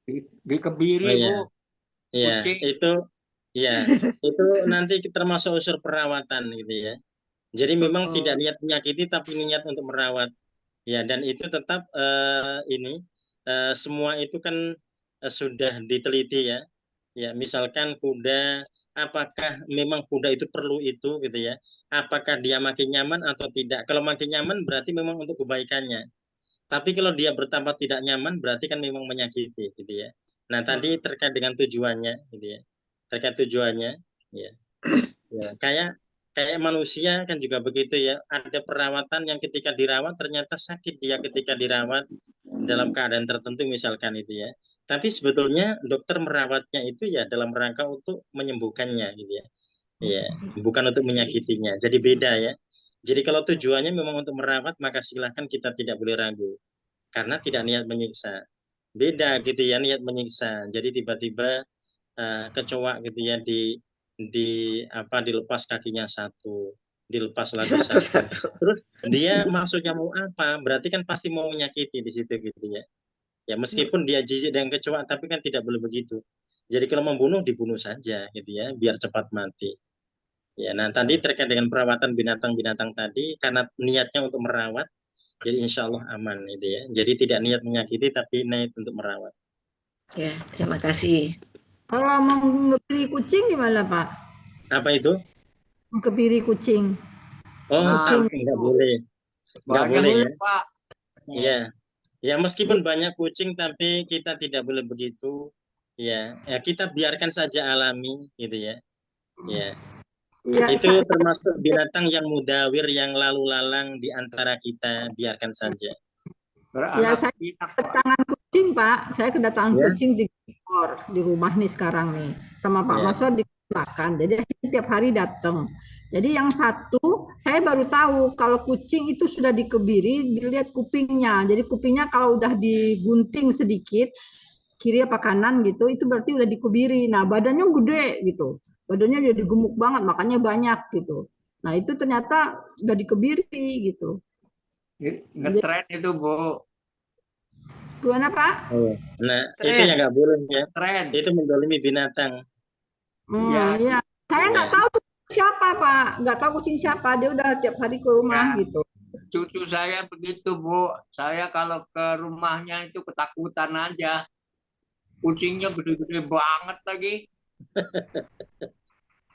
Dikebiri Bu. Iya, Kucing. itu nanti termasuk unsur perawatan gitu ya. Jadi memang tidak niat menyakiti tapi niat untuk merawat. Ya, dan itu tetap semua itu kan sudah diteliti ya. Ya, misalkan kuda, apakah memang kuda itu perlu itu gitu ya? Apakah dia makin nyaman atau tidak? Kalau makin nyaman berarti memang untuk kebaikannya. Tapi kalau dia bertambah tidak nyaman berarti kan memang menyakiti gitu ya. Nah, tadi terkait dengan tujuannya gitu ya. Terkait tujuannya ya. Ya, kayak manusia kan juga begitu ya. Ada perawatan yang ketika dirawat ternyata sakit dia ketika dirawat dalam keadaan tertentu misalkan itu ya. Tapi sebetulnya dokter merawatnya itu ya dalam rangka untuk menyembuhkannya gitu ya. Ya, bukan untuk menyakitinya. Jadi beda ya. Jadi kalau tujuannya memang untuk merawat maka silahkan kita tidak boleh ragu. Karena tidak niat menyiksa. Beda gitu ya niat menyiksa. Jadi tiba-tiba kecoa gitu ya dilepas kakinya satu, dilepas lagi satu. Terus dia maksudnya mau apa? Berarti kan pasti mau menyakiti di situ gitu ya. Ya meskipun dia jijik dengan kecoa tapi kan tidak boleh begitu. Jadi kalau membunuh dibunuh saja gitu ya, biar cepat mati. Ya, nah tadi terkait dengan perawatan binatang-binatang tadi karena niatnya untuk merawat, jadi insya Allah aman itu ya. Jadi tidak niat menyakiti tapi niat untuk merawat. Ya, terima kasih. Kalau mau ngebiri kucing gimana Pak? Apa itu? Ngebiri kucing. Kucing nggak boleh. Nggak boleh ya. Pak. Ya meskipun banyak kucing tapi kita tidak boleh begitu. Ya kita biarkan saja alami gitu ya. Ya. Itu termasuk binatang yang mudawir yang lalu lalang di antara kita, biarkan saja. Ya, saya kedatangan kucing Pak, saya kedatangan kucing di rumah nih sekarang nih, sama Pak Masor dimakan, jadi tiap hari datang. Jadi yang satu, saya baru tahu kalau kucing itu sudah dikebiri, dilihat kupingnya. Jadi kupingnya kalau udah digunting sedikit, kiri apa kanan gitu, itu berarti udah dikebiri. Nah badannya gede gitu, badannya jadi gemuk banget, makanya banyak gitu. Nah itu ternyata udah dikebiri gitu. Ngetren itu Bu. Gimana Pak? Nah itu yang nggak boleh ya. Itu mendolimi binatang. Iya. Saya nggak tahu siapa Pak, nggak tahu kucing siapa. Dia udah tiap hari ke rumah gitu. Cucu saya begitu Bu. Saya kalau ke rumahnya itu ketakutan aja. Kucingnya gede-gede banget lagi.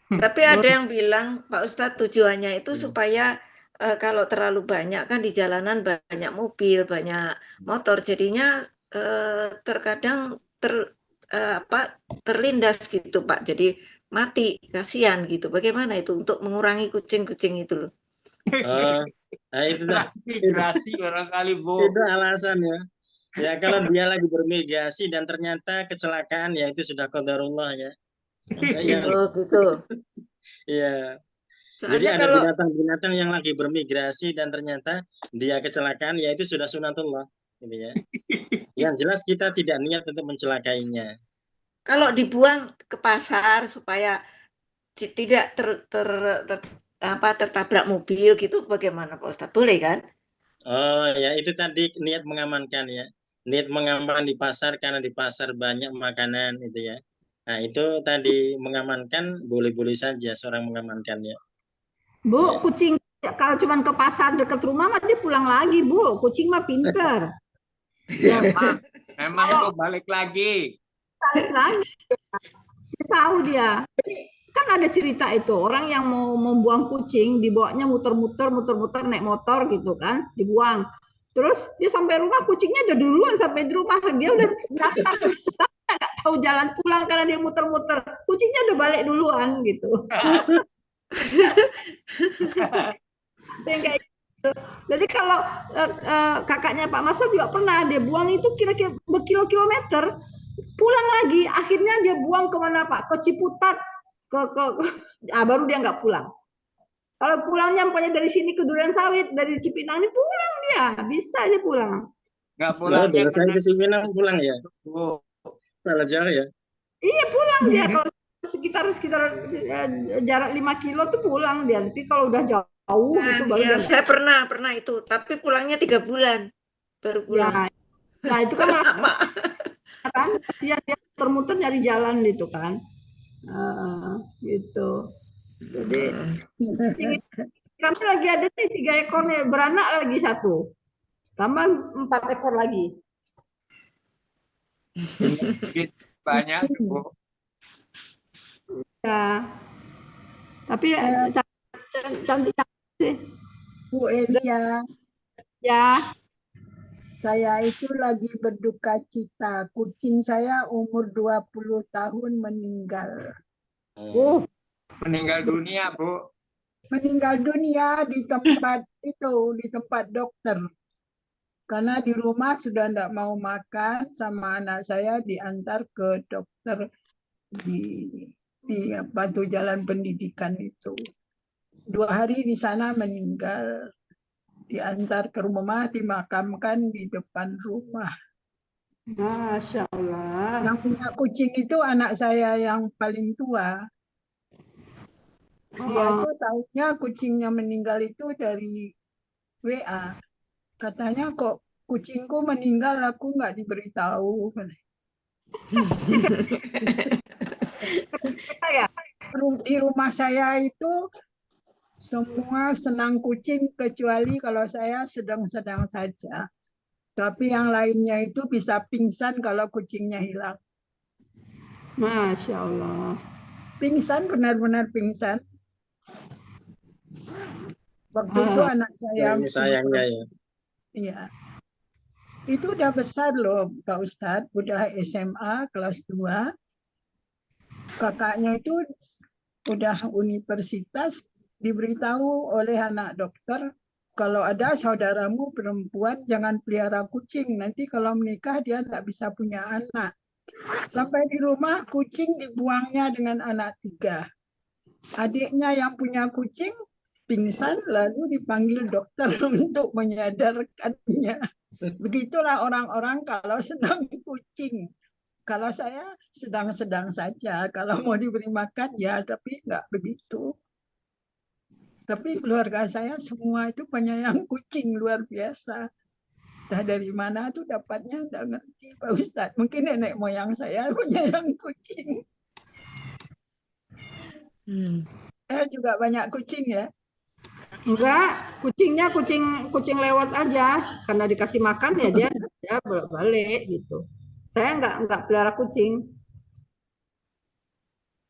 Tapi ada yang bilang Pak Ustadz tujuannya itu supaya kalau terlalu banyak kan di jalanan banyak mobil, banyak motor, jadinya terkadang terlindas gitu Pak. Jadi mati, kasihan gitu. Bagaimana itu untuk mengurangi kucing-kucing itu loh? Nah itu migrasi barangkali Bu. Itu alasan ya. Ya kalau dia lagi bermigrasi dan ternyata kecelakaan ya itu sudah qadarullah ya. Oh gitu. Iya. Jadi ada binatang-binatang yang lagi bermigrasi dan ternyata dia kecelakaan, ya itu sudah sunatullah, gitu ya. Yang jelas kita tidak niat untuk mencelakainya. Kalau dibuang ke pasar supaya tidak tertabrak mobil gitu, bagaimana Pak Ustadz? Boleh kan? Oh ya itu tadi niat mengamankan ya. Niat mengamankan di pasar karena di pasar banyak makanan itu ya. Nah, itu tadi mengamankan boleh-boleh saja seorang mengamankannya. Bu, kucing kalau cuma ke pasar dekat rumah mah dia pulang lagi, Bu. Kucing mah pinter. Ya, Memang kalau tuh balik lagi. balik lagi. Dia tahu dia. Jadi kan ada cerita itu orang yang mau membuang kucing dibawanya muter-muter naik motor gitu kan, dibuang. Terus dia sampai rumah kucingnya udah duluan sampai di rumah, dia udah nyasar nggak tahu jalan pulang karena dia muter-muter. Kucingnya udah balik duluan gitu. Kayak gitu. Jadi kalau kakaknya Pak Masud juga pernah dia buang itu kira-kira berkilo-kilometer, pulang lagi, akhirnya dia buang kemana Pak? Ke Ciputat, baru dia nggak pulang. Kalau pulang nyampainya dari sini ke Durian Sawit, dari Cipinang ini pulang dia, bisa dia pulang. Nggak pulang dari saya ke Cipinang pulang ya? Salah jauh ya? Iya pulang dia, kalau sekitar jarak 5 kilo tuh pulang dia, tapi kalau udah jauh itu baru ya, saya pernah itu, tapi pulangnya 3 bulan baru pulang. Ya, nah itu kan kan dia muter-muter nyari jalan gitu kan, gitu. Jadi kami lagi ada nih 3 ekor nih, beranak lagi 1, tambah 4 ekor lagi. Banyak Bu. Ya, tapi cantik sih. Bu Elia. Ya. Saya itu lagi berduka cita. Kucing saya umur 20 tahun meninggal. Meninggal dunia, Bu. Meninggal dunia di tempat itu, di tempat dokter. Karena di rumah sudah tidak mau makan, sama anak saya diantar ke dokter di Batu Jalan Pendidikan itu. 2 hari di sana meninggal. Diantar ke rumah, dimakamkan di depan rumah. Masya Allah. Yang punya kucing itu anak saya yang paling tua. Dia itu tahunya kucingnya meninggal itu dari WA. Katanya kok kucingku meninggal, aku nggak diberitahu. Di rumah saya itu semua senang kucing kecuali kalau saya sedang-sedang saja. Tapi yang lainnya itu bisa pingsan kalau kucingnya hilang. Masya Allah. Pingsan, benar-benar pingsan. Waktu itu anak saya sayangnya ya. Iya. Itu udah besar loh Pak Ustadz, udah SMA kelas 2. Kakaknya itu udah universitas, diberitahu oleh anak dokter, kalau ada saudaramu perempuan jangan pelihara kucing, nanti kalau menikah dia tidak bisa punya anak. Sampai di rumah kucing dibuangnya dengan anak 3. Adiknya yang punya kucing pingsan lalu dipanggil dokter untuk menyadarkannya. Begitulah orang-orang kalau senang kucing. Kalau saya sedang-sedang saja, kalau mau diberi makan ya, tapi nggak begitu. Tapi keluarga saya semua itu penyayang kucing luar biasa. Entah dari mana tuh dapatnya, nggak ngerti Pak Ustadz. Mungkin nenek moyang saya penyayang kucing. Saya juga banyak kucing ya. Enggak, kucingnya kucing lewat aja, karena dikasih makan ya dia balik gitu. Saya enggak pelihara kucing,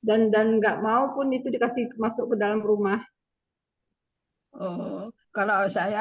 dan nggak mau pun itu dikasih masuk ke dalam rumah. Kalau saya